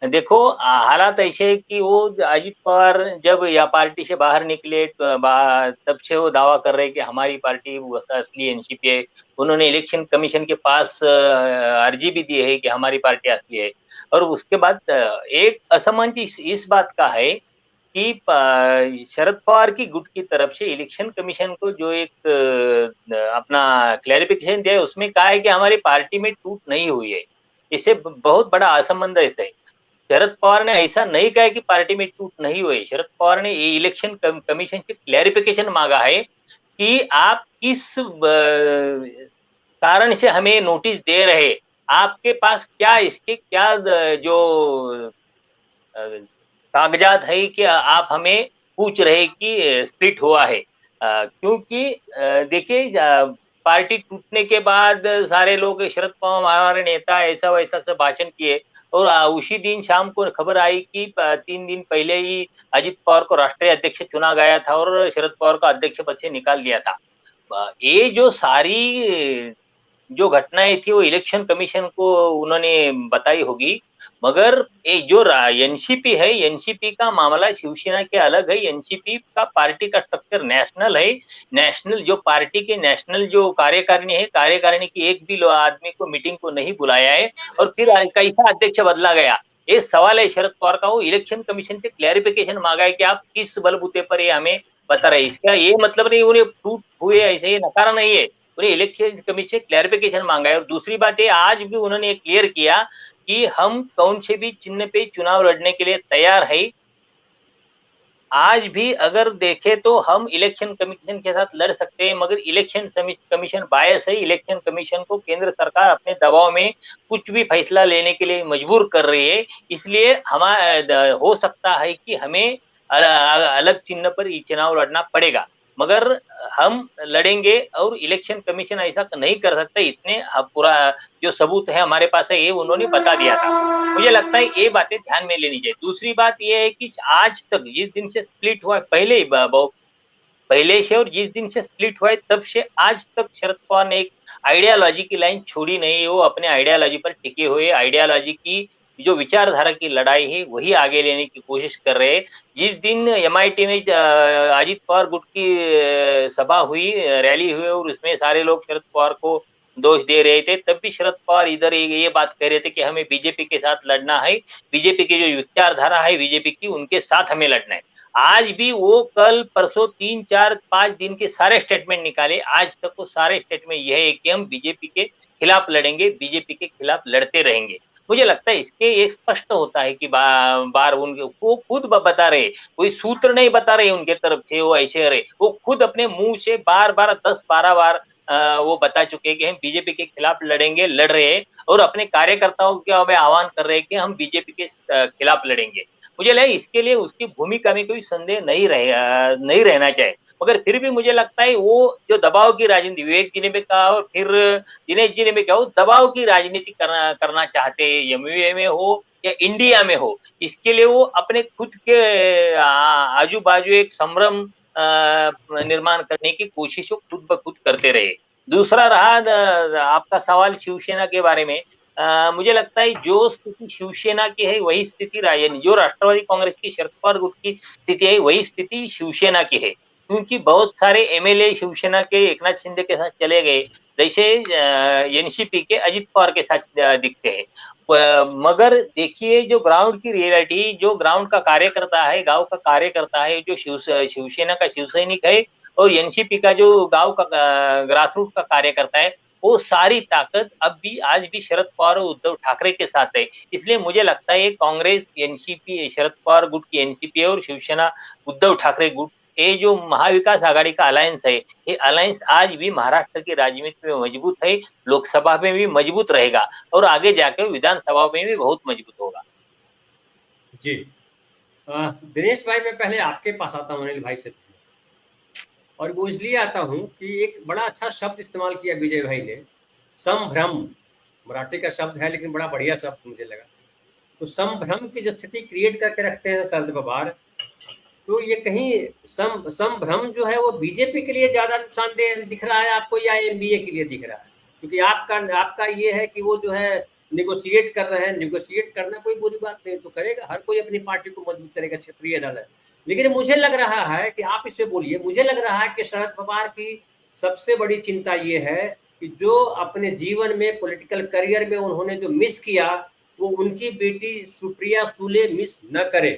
देखो, हालात ऐसे है कि वो अजीत पवार जब या पार्टी से बाहर निकले तब से वो दावा कर रहे हैं कि हमारी पार्टी असली एनसीपी है। उन्होंने इलेक्शन कमीशन के पास अर्जी भी दी है कि हमारी पार्टी असली है। और उसके बाद एक असमंजस इस बात का है कि शरद पवार की गुट की तरफ से इलेक्शन कमीशन को जो एक अपना क्लैरिफिकेशन दिया है, उसमें कहा है कि हमारी पार्टी में टूट नहीं हुई है। इससे बहुत बड़ा असमंजस है। शरद पवार ने ऐसा नहीं कहा कि पार्टी में टूट नहीं हुई। शरद पवार ने इलेक्शन कमीशन से क्लैरिफिकेशन मांगा है कि आप किस कारण से हमें नोटिस दे रहे, आपके पास क्या इसके क्या जो कागजात है कि आप हमें पूछ रहे कि स्प्लिट हुआ है। क्योंकि देखिए, पार्टी टूटने के बाद सारे लोग शरद पवार हमारे नेता ऐसा वैसा सब भाषण किए, और उसी दिन शाम को खबर आई कि 3 दिन पहले ही अजित पवार को राष्ट्रीय अध्यक्ष चुना गया था और शरद पवार को अध्यक्ष पद से निकाल दिया था। ये जो सारी जो घटनाएं थी वो इलेक्शन कमीशन को उन्होंने बताई होगी। मगर ये जो एनसीपी है, एनसीपी का मामला शिवसेना के अलग है। एनसीपी का पार्टी का स्ट्रक्चर नेशनल है। नेशनल जो पार्टी के नेशनल जो कार्यकारिणी है, कार्यकारिणी की एक भी आदमी को मीटिंग को नहीं बुलाया है, और फिर कैसा अध्यक्ष बदला गया, ये सवाल है शरद पवार का। वो इलेक्शन कमीशन से क्लैरिफिकेशन मांगा है कि आप किस बलबूते पर ये हमें बता रहे हैं। इसका ये मतलब नहीं उन्हें टूट हुए ऐसे ये नकारा नहीं है, उन्हें इलेक्शन कमीशन से क्लैरिफिकेशन मांगा है। और दूसरी बात है, आज भी उन्होंने क्लियर किया कि हम कौन से भी चिन्ह पे चुनाव लड़ने के लिए तैयार है। आज भी अगर देखें तो हम इलेक्शन कमीशन के साथ लड़ सकते हैं, मगर इलेक्शन कमीशन बायस है। इलेक्शन कमीशन को केंद्र सरकार अपने दबाव में कुछ भी फैसला लेने के लिए मजबूर कर रही है। इसलिए हो सकता है कि हमें अलग चिन्ह पर चुनाव लड़ना पड़ेगा, मगर हम लड़ेंगे और इलेक्शन कमीशन ऐसा नहीं कर सकता। इतने पूरा जो सबूत है हमारे पास है, ये उन्होंने बता दिया था। मुझे लगता है ये बातें ध्यान में लेनी चाहिए। दूसरी बात ये है कि आज तक जिस दिन से स्प्लिट हुआ, पहले से और जिस दिन से स्प्लिट हुआ है तब से आज तक शरद पवार ने एक आइडियालॉजी की लाइन छोड़ी नहीं है। वो अपने आइडियालॉजी पर टिके हुए, आइडियालॉजी की जो विचारधारा की लड़ाई है वही आगे लेने की कोशिश कर रहे हैं। जिस दिन एमआईटी में अजित पवार गुट की सभा हुई, रैली हुई, और उसमें सारे लोग शरद पवार को दोष दे रहे थे, तब भी शरद पवार इधर ये बात कह रहे थे कि हमें बीजेपी के साथ लड़ना है, बीजेपी की जो विचारधारा है बीजेपी की, उनके साथ हमें लड़ना है। आज भी वो कल परसों 3, 4, 5 दिन के सारे स्टेटमेंट निकाले। आज तक वो सारे स्टेटमेंट यह है कि हम बीजेपी के खिलाफ लड़ेंगे, बीजेपी के खिलाफ लड़ते रहेंगे। मुझे लगता है इसके एक स्पष्ट होता है कि बार उनके वो खुद बता रहे, कोई सूत्र नहीं बता रहे उनके तरफ से वो ऐसे रहे, वो खुद अपने मुंह से बार बार 10-12 बार वो बता चुके हैं कि हम बीजेपी के खिलाफ लड़ेंगे, लड़ रहे हैं, और अपने कार्यकर्ताओं के हमें आह्वान कर रहे हैं कि हम बीजेपी के खिलाफ लड़ेंगे। मुझे लगा इसके लिए उसकी भूमिका में कोई संदेह नहीं रहना चाहिए। मगर फिर भी मुझे लगता है वो जो दबाव की राजनीति, विवेक जी ने भी कहा और फिर दिनेश जी ने भी कहा, वो दबाव की राजनीति करना चाहते हैं, एमयूए में हो या इंडिया में हो। इसके लिए वो अपने खुद के आजू बाजू एक संभ्रम निर्माण करने की कोशिश खुद ब खुद करते रहे। दूसरा रहा आपका सवाल शिवसेना के बारे में। मुझे लगता है जो स्थिति शिवसेना की है वही स्थिति जो राष्ट्रवादी कांग्रेस की शरद पवार गुट की स्थिति है वही स्थिति शिवसेना की है। क्योंकि बहुत सारे एमएलए शिवसेना के एकनाथ शिंदे के साथ चले गए, जैसे एनसीपी के अजित पवार के साथ दिखते हैं। मगर देखिए जो ग्राउंड की रियलिटी, जो ग्राउंड का कार्यकर्ता है, गांव का कार्यकर्ता है, जो शिवसेना का शिवसैनिक है, और एनसीपी का जो गांव का ग्रास रूट का कार्यकर्ता है, वो सारी ताकत अब भी आज भी शरद पवार और उद्धव ठाकरे के साथ है। इसलिए मुझे लगता है कांग्रेस एनसीपी, शरद पवार गुट की एनसीपी और शिवसेना उद्धव ठाकरे गुट, ये जो महाविकास आघाड़ी का अलायंस है, ये अलायंस आज भी महाराष्ट्र की राजनीति में मजबूत है, लोकसभा में भी मजबूत रहेगा और आगे जाकर विधानसभा में भी बहुत मजबूत होगा। जी दिनेश भाई, मैं पहले आपके पास आता हूँ अनिल भाई से, और वो इसलिए आता हूँ कि एक बड़ा अच्छा शब्द इस्तेमाल किया विजय भाई ने, संभ्रम। मराठी का शब्द है लेकिन बड़ा बढ़िया शब्द मुझे लगा। तो संभ्रम की जो स्थिति क्रिएट करके रखते हैं शरद पवार, तो ये कहीं संभ्रम जो है वो बीजेपी के लिए ज्यादा नुकसानदेह दिख रहा है आपको या एमबीए के लिए दिख रहा है? क्योंकि आपका ये है कि वो जो है निगोशिएट कर रहे हैं। निगोशिएट करना कोई बुरी बात नहीं, तो करेगा, हर कोई अपनी पार्टी को मजबूत करेगा, क्षेत्रीय दल है। लेकिन मुझे लग रहा है कि आप इसमें बोलिए, मुझे लग रहा है कि शरद पवार की सबसे बड़ी चिंता ये है कि जो अपने जीवन में पॉलिटिकल करियर में उन्होंने जो मिस किया, वो उनकी बेटी सुप्रिया सुले मिस न करे।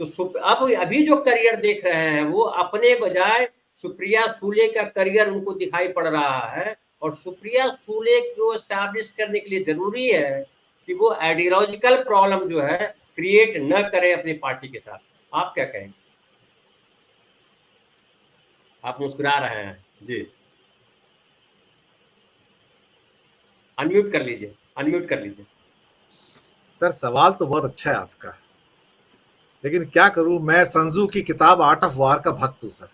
तो अब अभी जो करियर देख रहे हैं वो अपने बजाय सुप्रिया सुले का करियर उनको दिखाई पड़ रहा है, और सुप्रिया सुले को एस्टैब्लिश करने के लिए जरूरी है कि वो आइडियोलॉजिकल प्रॉब्लम जो है क्रिएट न करें अपनी पार्टी के साथ। आप क्या कहेंगे? आप मुस्कुरा रहे हैं जी, अनम्यूट कर लीजिए, अनम्यूट कर लीजिए। सर सवाल तो बहुत अच्छा है आपका, लेकिन क्या करूं, मैं संजू की किताब आर्ट ऑफ वार का भक्त हूं सर।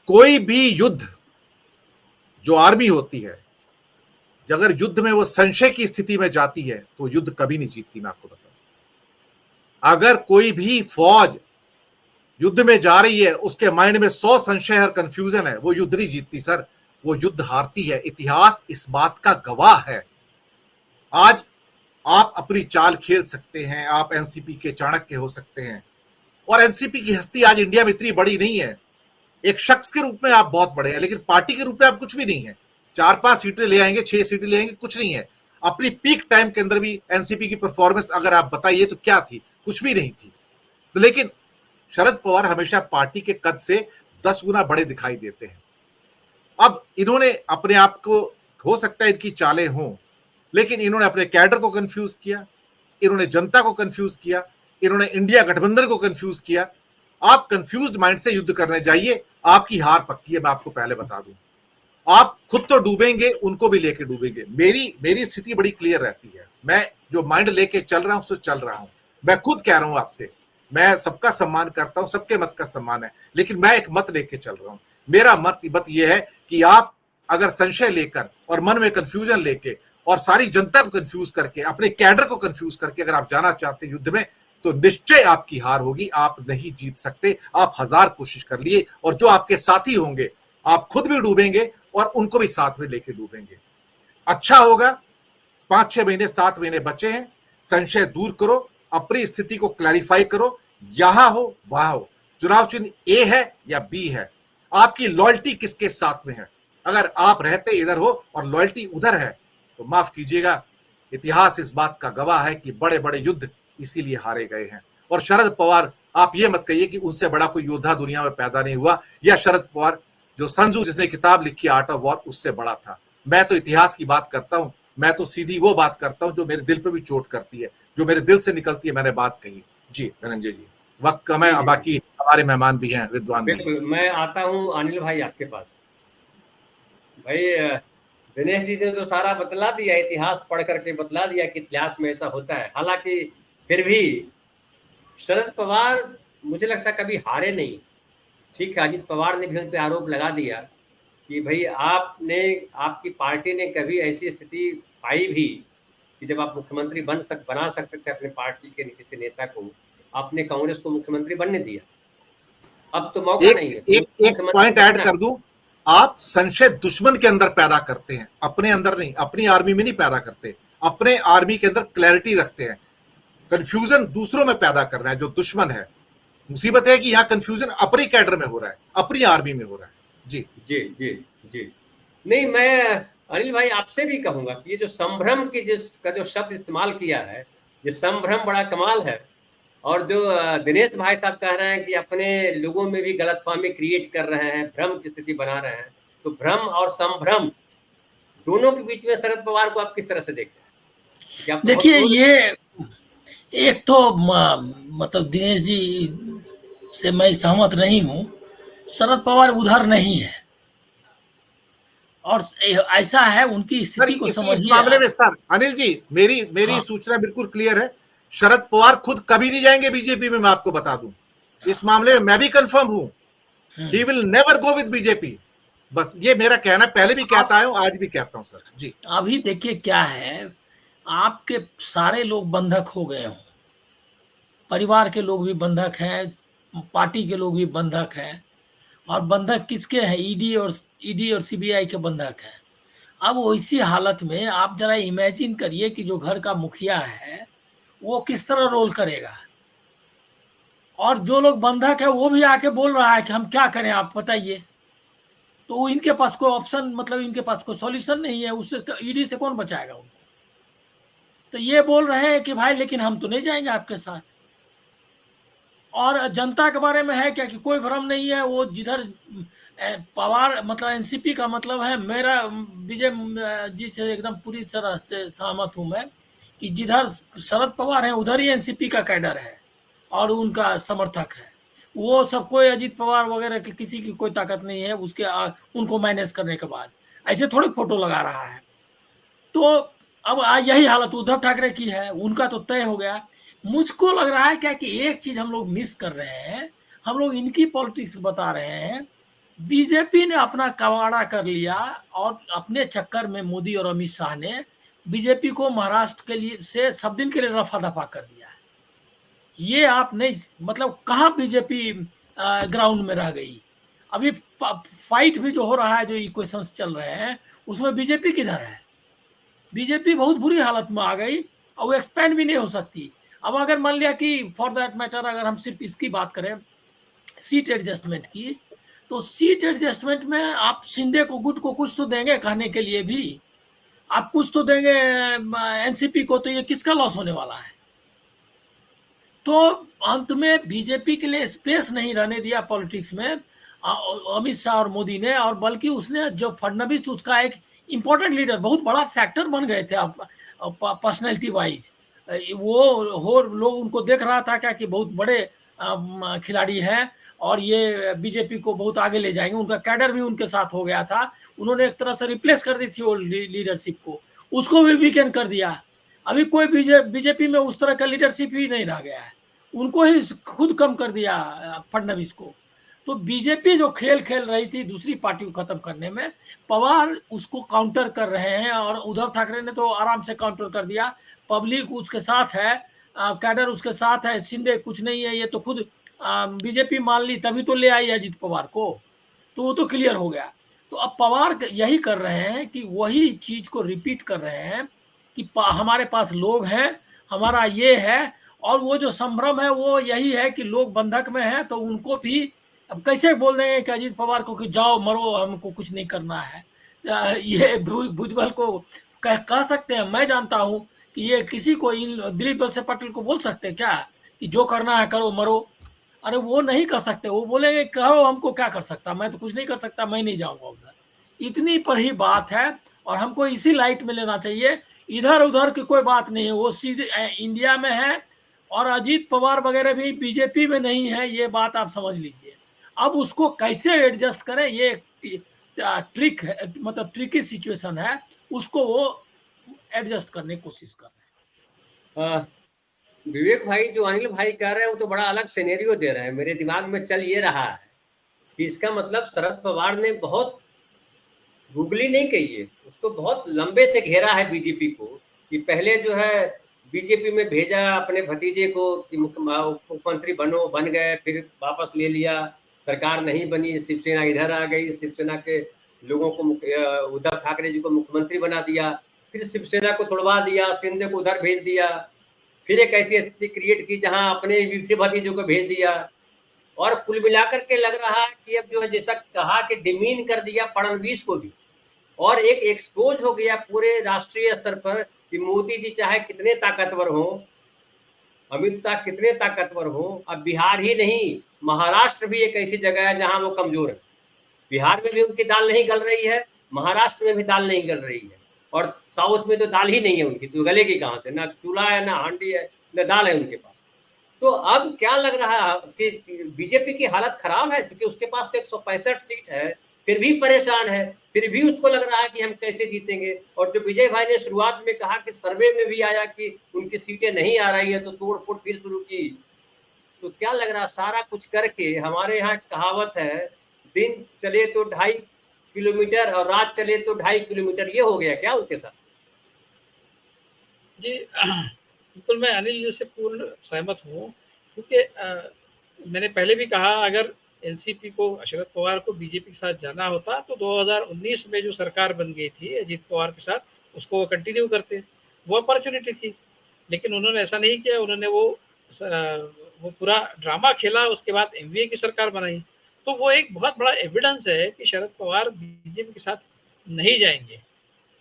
कोई भी युद्ध जो आर्मी होती है, अगर युद्ध में वो संशय की स्थिति में जाती है तो युद्ध कभी नहीं जीतती। मैं आपको बताऊं, अगर कोई भी फौज युद्ध में जा रही है, उसके माइंड में 100 संशय और कंफ्यूजन है, वो युद्ध नहीं जीतती सर, वो युद्ध हारती है। इतिहास इस बात का गवाह है। आज आप अपनी चाल खेल सकते हैं, आप एनसीपी के चाणक्य हो सकते हैं, और एनसीपी की हस्ती आज इंडिया में इतनी बड़ी नहीं है। एक शख्स के रूप में आप बहुत बड़े हैं, लेकिन पार्टी के रूप में आप कुछ भी नहीं है। 4-5 सीटें ले आएंगे, 6 सीटें ले आएंगे, कुछ नहीं है। अपनी पीक टाइम के अंदर भी एनसीपी की परफॉर्मेंस अगर आप बताइए तो क्या थी? कुछ भी नहीं थी। तो लेकिन शरद पवार हमेशा पार्टी के कद से 10 गुना बड़े दिखाई देते हैं। अब इन्होंने अपने आप को, हो सकता है इनकी चालें हों, लेकिन इन्होंने अपने कैडर को कंफ्यूज किया, इन्होंने जनता को कंफ्यूज किया, इन्होंने इंडिया गठबंधन को कंफ्यूज किया। आप कंफ्यूज्ड माइंड से युद्ध करने जाइए, आपकी हार पक्की है। मैं आपको पहले बता दूं, आप खुद तो डूबेंगे, उनको भी लेके डूबेंगे। मेरी स्थिति बड़ी क्लियर रहती है। मैं जो माइंड लेके चल रहा हूं उससे चल रहा हूं। मैं खुद कह रहा हूं आपसे, मैं सबका सम्मान करता हूं, सबके मत का सम्मान है, लेकिन मैं एक मत लेके चल रहा हूं। मेरा मत यह है कि आप अगर संशय लेकर और मन में कंफ्यूजन लेके और सारी जनता को कंफ्यूज करके, अपने कैडर को कंफ्यूज करके अगर आप जाना चाहते हैं युद्ध में, तो निश्चय आपकी हार होगी। आप नहीं जीत सकते। आप 1000 कोशिश कर लिए, और जो आपके साथी होंगे, आप खुद भी डूबेंगे और उनको भी साथ में लेके डूबेंगे। अच्छा होगा, 5-6 महीने 7 महीने बचे हैं, संशय दूर करो, अपनी स्थिति को क्लैरिफाई करो। यहां हो वहां हो, चुनाव चिन्ह ए है या बी है, आपकी लॉयल्टी किसके साथ में है। अगर आप रहते इधर हो और लॉयल्टी उधर है, तो माफ कीजिएगा, इतिहास इस बात का गवाह है कि बड़े बड़े युद्ध इसीलिए हारे गए हैं। और शरद पवार, आप ये मत कहिए कि उनसे बड़ा कोई योद्धा दुनिया में पैदा नहीं हुआ, या शरद पवार जो संजू जिसने किताब लिखी आर्ट ऑफ वॉर उससे बड़ा था। मैं तो इतिहास की बात करता हूं, मैं तो सीधी वो बात करता हूं जो मेरे दिल पे भी चोट करती है, जो मेरे दिल से निकलती है। मैंने बात कही जी। धनंजय जी, वक्त कम है, बाकी हमारे मेहमान भी हैं, विद्वान भी हैं। बिल्कुल, मैं आता हूं अनिल भाई आपके पास। भाई दिनेश जी ने तो सारा बतला दिया, इतिहास पढ़ करके बतला दिया कि इतिहास में ऐसा होता है। हालांकि फिर भी शरद पवार मुझे लगता कभी हारे नहीं। ठीक है, अजित पवार ने भी उन पर आरोप लगा दिया कि भाई आपकी पार्टी ने कभी ऐसी स्थिति पाई भी कि जब आप मुख्यमंत्री बना सकते थे अपने पार्टी के किसी नेता को, आपने कांग्रेस को मुख्यमंत्री बनने दिया। अब तो मौका नहीं है। एक पॉइंट ऐड कर दूं, आप संशय दुश्मन के अंदर पैदा करते हैं, अपने अंदर नहीं। अपनी आर्मी में नहीं पैदा करते, अपने आर्मी के अंदर क्लैरिटी रखते हैं। कंफ्यूजन दूसरों में पैदा करना है जो दुश्मन है। मुसीबत है कि यहाँ कंफ्यूजन अपनी कैडर में हो रहा है, अपनी आर्मी में हो रहा है। जी जी जी जी। नहीं, मैं अनिल भाई आपसे भी कहूंगा कि ये जो संभ्रम की जिसका जो शब्द इस्तेमाल किया है, ये संभ्रम बड़ा कमाल है। और जो दिनेश भाई साहब कह रहे हैं कि अपने लोगों में भी गलतफहमी क्रिएट कर रहे हैं, भ्रम की स्थिति बना रहे हैं, तो भ्रम और संभ्रम दोनों के बीच में शरद पवार को आप किस तरह से देखते हैं? क्या देखिए, ये एक तो मतलब दिनेश जी से मैं सहमत नहीं हूं। शरद पवार उधर नहीं है, और ऐसा है उनकी स्थिति को समझिए। इस मामले में सर अनिल जी, मेरी सूचना बिल्कुल क्लियर है। शरद पवार खुद कभी नहीं जाएंगे बीजेपी में, मैं आपको बता दूं। इस मामले में मैं भी कंफर्म हूं, he will never go with BJP. बस ये मेरा कहना, पहले भी कहता हूं, आज भी कहता हूं सर जी। अभी देखिए क्या है, आपके सारे लोग बंधक हो गए हों, परिवार के लोग भी बंधक हैं, पार्टी के लोग भी बंधक हैं, और बंधक किसके हैं? ईडी और सीबीआई के बंधक हैं। अब इसी हालत में आप जरा इमेजिन करिए कि जो घर का मुखिया है वो किस तरह रोल करेगा, और जो लोग बंधक है वो भी आके बोल रहा है कि हम क्या करें, आप बताइए। तो इनके पास कोई ऑप्शन, मतलब इनके पास कोई सॉल्यूशन नहीं है, उससे ईडी से कौन बचाएगा उनको? तो ये बोल रहे हैं कि भाई लेकिन हम तो नहीं जाएंगे आपके साथ। और जनता के बारे में है क्या कि कोई भ्रम नहीं है, वो जिधर पवार मतलब एनसीपी का मतलब है, मेरा विजय जी से एकदम पूरी तरह से सहमत हूं मैं कि जिधर शरद पवार है उधर ही एनसीपी का कैडर है और उनका समर्थक है। वो सब कोई अजीत पवार वगैरह की किसी की कोई ताकत नहीं है उसके उनको मैनेज करने के बाद, ऐसे थोड़ी फोटो लगा रहा है। तो अब यही हालत उद्धव ठाकरे की है, उनका तो तय हो गया। मुझको लग रहा है क्या कि एक चीज हम लोग मिस कर रहे हैं, हम लोग इनकी पॉलिटिक्स बता रहे हैं। बीजेपी ने अपना कवाड़ा कर लिया और अपने चक्कर में मोदी और अमित शाह ने बीजेपी को महाराष्ट्र के लिए से सब दिन के लिए रफा दफा कर दिया है। ये आप नहीं, मतलब कहाँ बीजेपी ग्राउंड में रह गई? अभी फाइट भी जो हो रहा है, जो इक्वेशंस चल रहे हैं, उसमें बीजेपी किधर है? बीजेपी बहुत बुरी हालत में आ गई और वो एक्सपेंड भी नहीं हो सकती। अब अगर मान लिया कि फॉर दैट मैटर अगर हम सिर्फ इसकी बात करें सीट एडजस्टमेंट की, तो सीट एडजस्टमेंट में आप शिंदे को गुट को कुछ तो देंगे कहने के लिए भी, आप कुछ तो देंगे एनसीपी को, तो ये किसका लॉस होने वाला है? तो अंत में बीजेपी के लिए स्पेस नहीं रहने दिया पॉलिटिक्स में अमित शाह और मोदी ने, और बल्कि उसने जो फडणवीस उसका एक इंपॉर्टेंट लीडर, बहुत बड़ा फैक्टर बन गए थे पर्सनैलिटी वाइज। वो हो लोग उनको देख रहा था क्या कि बहुत बड़े खिलाड़ी हैं और ये बीजेपी को बहुत आगे ले जाएंगे। उनका कैडर भी उनके साथ हो गया था, उन्होंने एक तरह से रिप्लेस कर दी थी वो लीडरशिप को, उसको भी वीकेंड कर दिया। अभी कोई बीजेपी में उस तरह का लीडरशिप ही नहीं रह गया है, उनको ही खुद कम कर दिया फडणवीस को। तो बीजेपी जो खेल खेल रही थी दूसरी पार्टी को खत्म करने में, पवार उसको काउंटर कर रहे हैं, और उद्धव ठाकरे ने तो आराम से काउंटर कर दिया। पब्लिक उसके साथ है, कैडर उसके साथ है, शिंदे कुछ नहीं है, ये तो खुद बीजेपी मान ली तभी तो ले आई अजीत पवार को, तो वो तो क्लियर हो गया। तो अब पवार यही कर रहे हैं कि वही चीज को रिपीट कर रहे हैं कि हमारे पास लोग हैं, हमारा ये है, और वो जो संभ्रम है वो यही है कि लोग बंधक में हैं, तो उनको भी अब कैसे बोल देंगे कि अजीत पवार को कि जाओ मरो, हमको कुछ नहीं करना है। ये भुजबल को कह सकते हैं, मैं जानता हूं कि ये किसी को दिलीप वत्स पाटिल को बोल सकते हैं क्या कि जो करना है करो मरो? अरे वो नहीं कर सकते, वो बोलेंगे कहो हमको क्या कर सकता, मैं तो कुछ नहीं कर सकता, मैं नहीं जाऊंगा उधर। इतनी पर ही बात है, और हमको इसी लाइट में लेना चाहिए, इधर उधर की कोई बात नहीं है। वो सीधे इंडिया में है, और अजीत पवार वगैरह भी बीजेपी में नहीं है, ये बात आप समझ लीजिए। अब उसको कैसे एडजस्ट करें, ये ट्रिक है, मतलब ट्रिकी सिचुएशन है, उसको वो एडजस्ट करने की कोशिश कर रहे हैं। विवेक भाई, जो अनिल भाई कह रहे हैं वो तो बड़ा अलग सिनेरियो दे रहे हैं। मेरे दिमाग में चल ये रहा है कि इसका मतलब शरद पवार ने बहुत गूगली नहीं कही है, उसको बहुत लंबे से घेरा है बीजेपी को, कि पहले जो है बीजेपी में भेजा अपने भतीजे को कि मुख्यमंत्री बनो, बन गए, फिर वापस ले लिया, सरकार नहीं बनी, शिवसेना इधर आ गई, शिवसेना के लोगों को उद्धव ठाकरे जी को मुख्यमंत्री बना दिया, फिर शिवसेना को तोड़वा दिया, शिंदे को उधर भेज दिया, फिर एक ऐसी स्थिति क्रिएट की जहां अपने फिर भतीजों को भेज दिया, और कुल मिलाकर के लग रहा है कि अब जो है जैसा कहा कि डिमीन कर दिया फडणवीस को भी, और एक एक्सपोज हो गया पूरे राष्ट्रीय स्तर पर कि मोदी जी चाहे कितने ताकतवर हों, अमित शाह कितने ताकतवर हो, अब बिहार ही नहीं महाराष्ट्र भी एक ऐसी जगह है जहां वो कमजोर है। बिहार में भी उनकी दाल नहीं गल रही है, महाराष्ट्र में भी दाल नहीं गल रही है, और साउथ में तो दाल ही नहीं है उनकी, तो गलेगी कहां से? ना चूल्हा है, ना हांडी है, ना दाल है उनके पास। तो अब क्या लग रहा है कि बीजेपी की हालत खराब है, क्योंकि उसके पास तो 165 सीट है, फिर भी परेशान है, फिर भी उसको लग रहा है कि हम कैसे जीतेंगे। और जो विजय भाई ने शुरुआत में कहा कि सर्वे में भी आया कि उनकी सीटें नहीं आ रही है, तो तोड़ फोड़ फिर शुरू की। तो क्या लग रहा, सारा कुछ करके, हमारे यहाँ कहावत है, दिन चले तो 2.5 किलोमीटर और रात चले तो 2.5 किलोमीटर, ये हो गया क्या उनके साथ? जी बिल्कुल, मैं अनिल जी से पूर्ण सहमत हूँ, क्योंकि मैंने पहले भी कहा, अगर एनसीपी को, शरद पवार को बीजेपी के साथ जाना होता तो 2019 में जो सरकार बन गई थी अजीत पवार के साथ, उसको वो कंटिन्यू करते, वो अपॉर्चुनिटी थी। लेकिन उन्होंने ऐसा नहीं किया, उन्होंने वो पूरा ड्रामा खेला, उसके बाद एमवीए की सरकार बनाई। तो वो एक बहुत बड़ा एविडेंस है कि शरद पवार बीजेपी के साथ नहीं जाएंगे,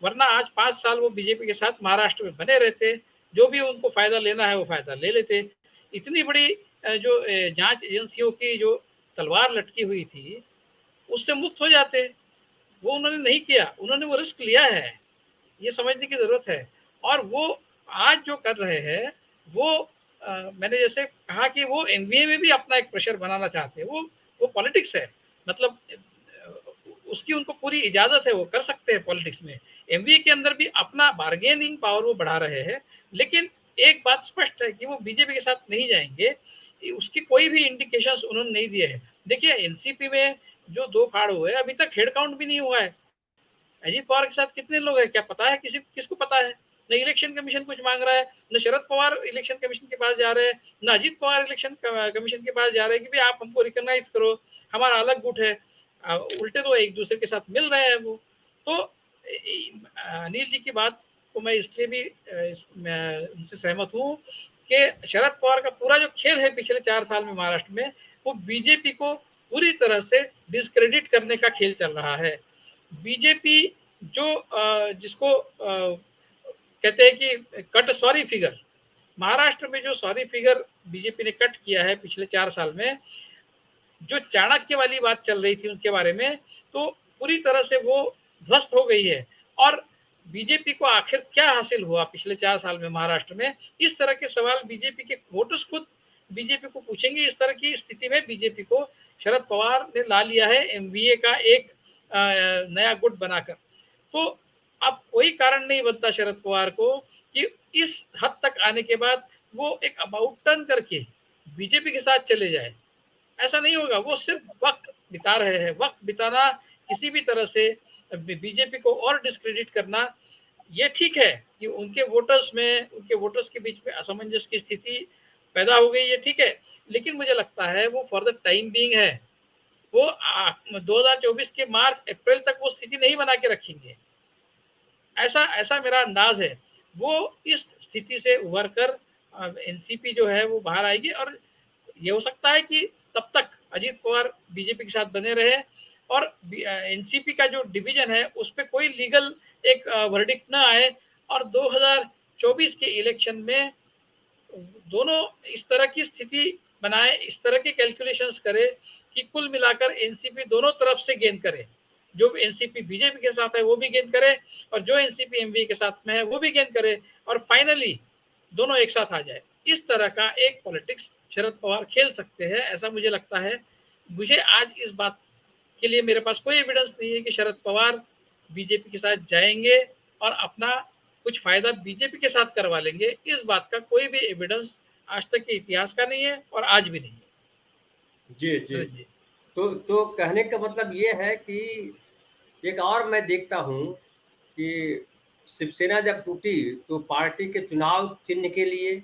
वरना आज 5 साल वो बीजेपी के साथ महाराष्ट्र में बने रहते, जो भी उनको फायदा लेना है वो फायदा ले लेते। इतनी बड़ी जो जांच एजेंसियों की जो तलवार लटकी हुई थी, उससे मुक्त हो जाते। वो उन्होंने नहीं किया, उन्होंने वो रिस्क लिया है, ये समझने की जरूरत है। और वो आज जो कर रहे हैं, वो मैंने जैसे कहा कि वो एनवीए में भी अपना एक प्रेशर बनाना चाहते हैं। वो पॉलिटिक्स है, मतलब उसकी उनको पूरी इजाजत है, वो कर सकते हैं पॉलिटिक्स में। एमवीए के अंदर भी अपना बार्गेनिंग पावर वो बढ़ा रहे हैं। लेकिन एक बात स्पष्ट है कि वो बीजेपी के साथ नहीं जाएंगे, उसकी कोई भी इंडिकेशंस उन्होंने नहीं दिए हैं। देखिए, एनसीपी में जो 2 फाड़ हुए, अभी तक हेड काउंट भी नहीं हुआ है। अजीत पवार के साथ कितने लोग हैं, क्या पता है? किसको पता है? न इलेक्शन कमीशन कुछ मांग रहा है, न शरद पवार इलेक्शन कमीशन के पास जा रहे हैं, न अजीत पवार इलेक्शन कमीशन के पास जा रहे हैं कि भाई आप हमको रिकॉग्नाइज करो, हमारा अलग गुट है। उल्टे तो एक दूसरे के साथ मिल रहे हैं वो। तो अनिल जी की बात को मैं इसलिए भी उनसे सहमत हूँ कि शरद पवार का पूरा जो खेल है पिछले 4 साल में महाराष्ट्र में, वो बीजेपी को पूरी तरह से डिस्क्रेडिट करने का खेल चल रहा है। बीजेपी जो जिसको कहते हैं कि कट सॉरी फिगर, महाराष्ट्र में जो सॉरी फिगर बीजेपी ने कट किया है पिछले 4 साल में, जो चाणक्य वाली बात चल रही थी उनके बारे में, तो पूरी तरह से वो ध्वस्त हो गई है। और बीजेपी को आखिर क्या हासिल हुआ पिछले 4 साल में महाराष्ट्र में, इस तरह के सवाल बीजेपी के वोटर्स खुद बीजेपी को पूछेंगे। इस तरह की स्थिति में बीजेपी को शरद पवार ने ला लिया है एमवीए का एक नया गुट बनाकर। तो अब कोई कारण नहीं बनता शरद पवार को कि इस हद तक आने के बाद वो एक अबाउट टर्न करके बीजेपी के साथ चले जाए। ऐसा नहीं होगा, वो सिर्फ वक्त बिता रहे हैं। वक्त बिताना, किसी भी तरह से बीजेपी को और डिस्क्रेडिट करना, ये ठीक है कि उनके वोटर्स के बीच में असमंजस की स्थिति पैदा हो गई, ये ठीक है। लेकिन मुझे लगता है वो फॉर द टाइम बीइंग है, वो 2024 के मार्च अप्रैल तक वो स्थिति नहीं बना के रखेंगे, ऐसा मेरा अंदाज है। वो इस स्थिति से उभर कर एनसीपी जो है वो बाहर आएगी, और ये हो सकता है कि तब तक अजीत पवार बीजेपी के साथ बने रहे और एनसीपी का जो डिवीजन है उस पर कोई लीगल एक वर्डिक्ट ना आए, और 2024 के इलेक्शन में दोनों इस तरह की स्थिति बनाए, इस तरह की कैलकुलेशंस करे कि कुल मिलाकर एनसीपी दोनों तरफ से गेन करे। जो एनसीपी बीजेपी के साथ है वो भी गेन करे, और जो एनसीपी एमवी के साथ में है वो भी गेन करे, और फाइनली दोनों एक साथ आ जाए। इस तरह का एक पॉलिटिक्स शरद पवार खेल सकते हैं, ऐसा मुझे लगता है। मुझे आज इस बात के लिए मेरे पास कोई एविडेंस नहीं है कि शरद पवार बीजेपी के साथ जाएंगे और अपना कुछ फायदा बीजेपी के साथ करवा लेंगे। इस बात का कोई भी एविडेंस आज तक के इतिहास का नहीं है और आज भी नहीं है। जी। तो कहने का मतलब ये है कि एक और मैं देखता हूँ कि शिवसेना जब टूटी तो पार्टी के चुनाव चिन्ह के लिए,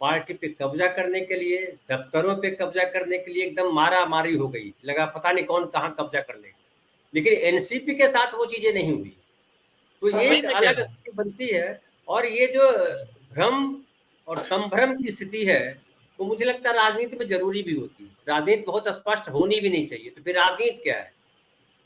पार्टी पे कब्जा करने के लिए, दफ्तरों पे कब्जा करने के लिए एकदम मारा मारी हो गई, लगा पता नहीं कौन कहाँ कब्जा कर लेगा। लेकिन एनसीपी के साथ वो चीजें नहीं हुई, तो ये एक अलग स्थिति बनती है। और ये जो भ्रम और संभ्रम की स्थिति है, तो मुझे लगता है राजनीति में जरूरी भी होती है। राजनीति बहुत स्पष्ट होनी भी नहीं चाहिए, तो फिर राजनीति क्या है?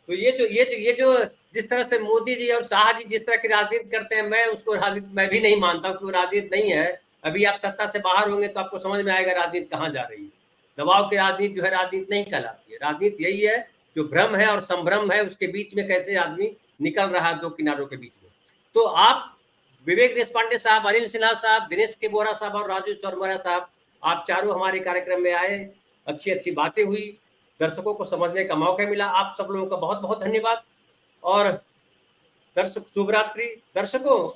तो ये जो जिस तरह से मोदी जी और शाह जी जिस तरह की राजनीति करते हैं, मैं उसको राजनीति मैं भी नहीं मानता कि वो राजनीति नहीं है। अभी आप सत्ता से बाहर होंगे तो आपको समझ में आएगा राजनीति कहाँ जा रही है। दबाव की राजनीति जो है राजनीति नहीं कहलाती है। राजनीति यही है जो भ्रम है और संभ्रम है उसके बीच में कैसे आदमी निकल रहा है दो किनारों के बीच में। तो आप विवेक देशपांडे साहब, अनिल सिन्हा साहब, दिनेश के बोरा साहब और राजू चौरमरा साहब, आप चारों हमारे कार्यक्रम में आए, अच्छी अच्छी बातें हुई, दर्शकों को समझने का मौका मिला। आप सब लोगों का बहुत बहुत धन्यवाद। और दर्शक शुभ रात्रि। दर्शकों,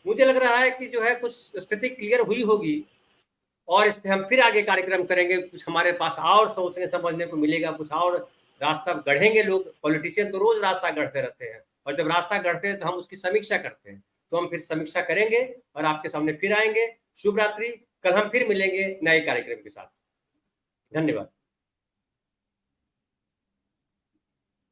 मुझे लग रहा है कि जो है कुछ स्थिति क्लियर हुई होगी और इस पे हम फिर आगे कार्यक्रम करेंगे। कुछ हमारे पास और सोचने समझने को मिलेगा, कुछ और रास्ता गढ़ेंगे लोग। पॉलिटिशियन तो रोज रास्ता गढ़ते रहते हैं और जब रास्ता गढ़ते हैं तो हम उसकी समीक्षा करते हैं। तो हम फिर समीक्षा करेंगे और आपके सामने फिर आएंगे। शुभ रात्रि। कल हम फिर मिलेंगे नए कार्यक्रम के साथ। धन्यवाद।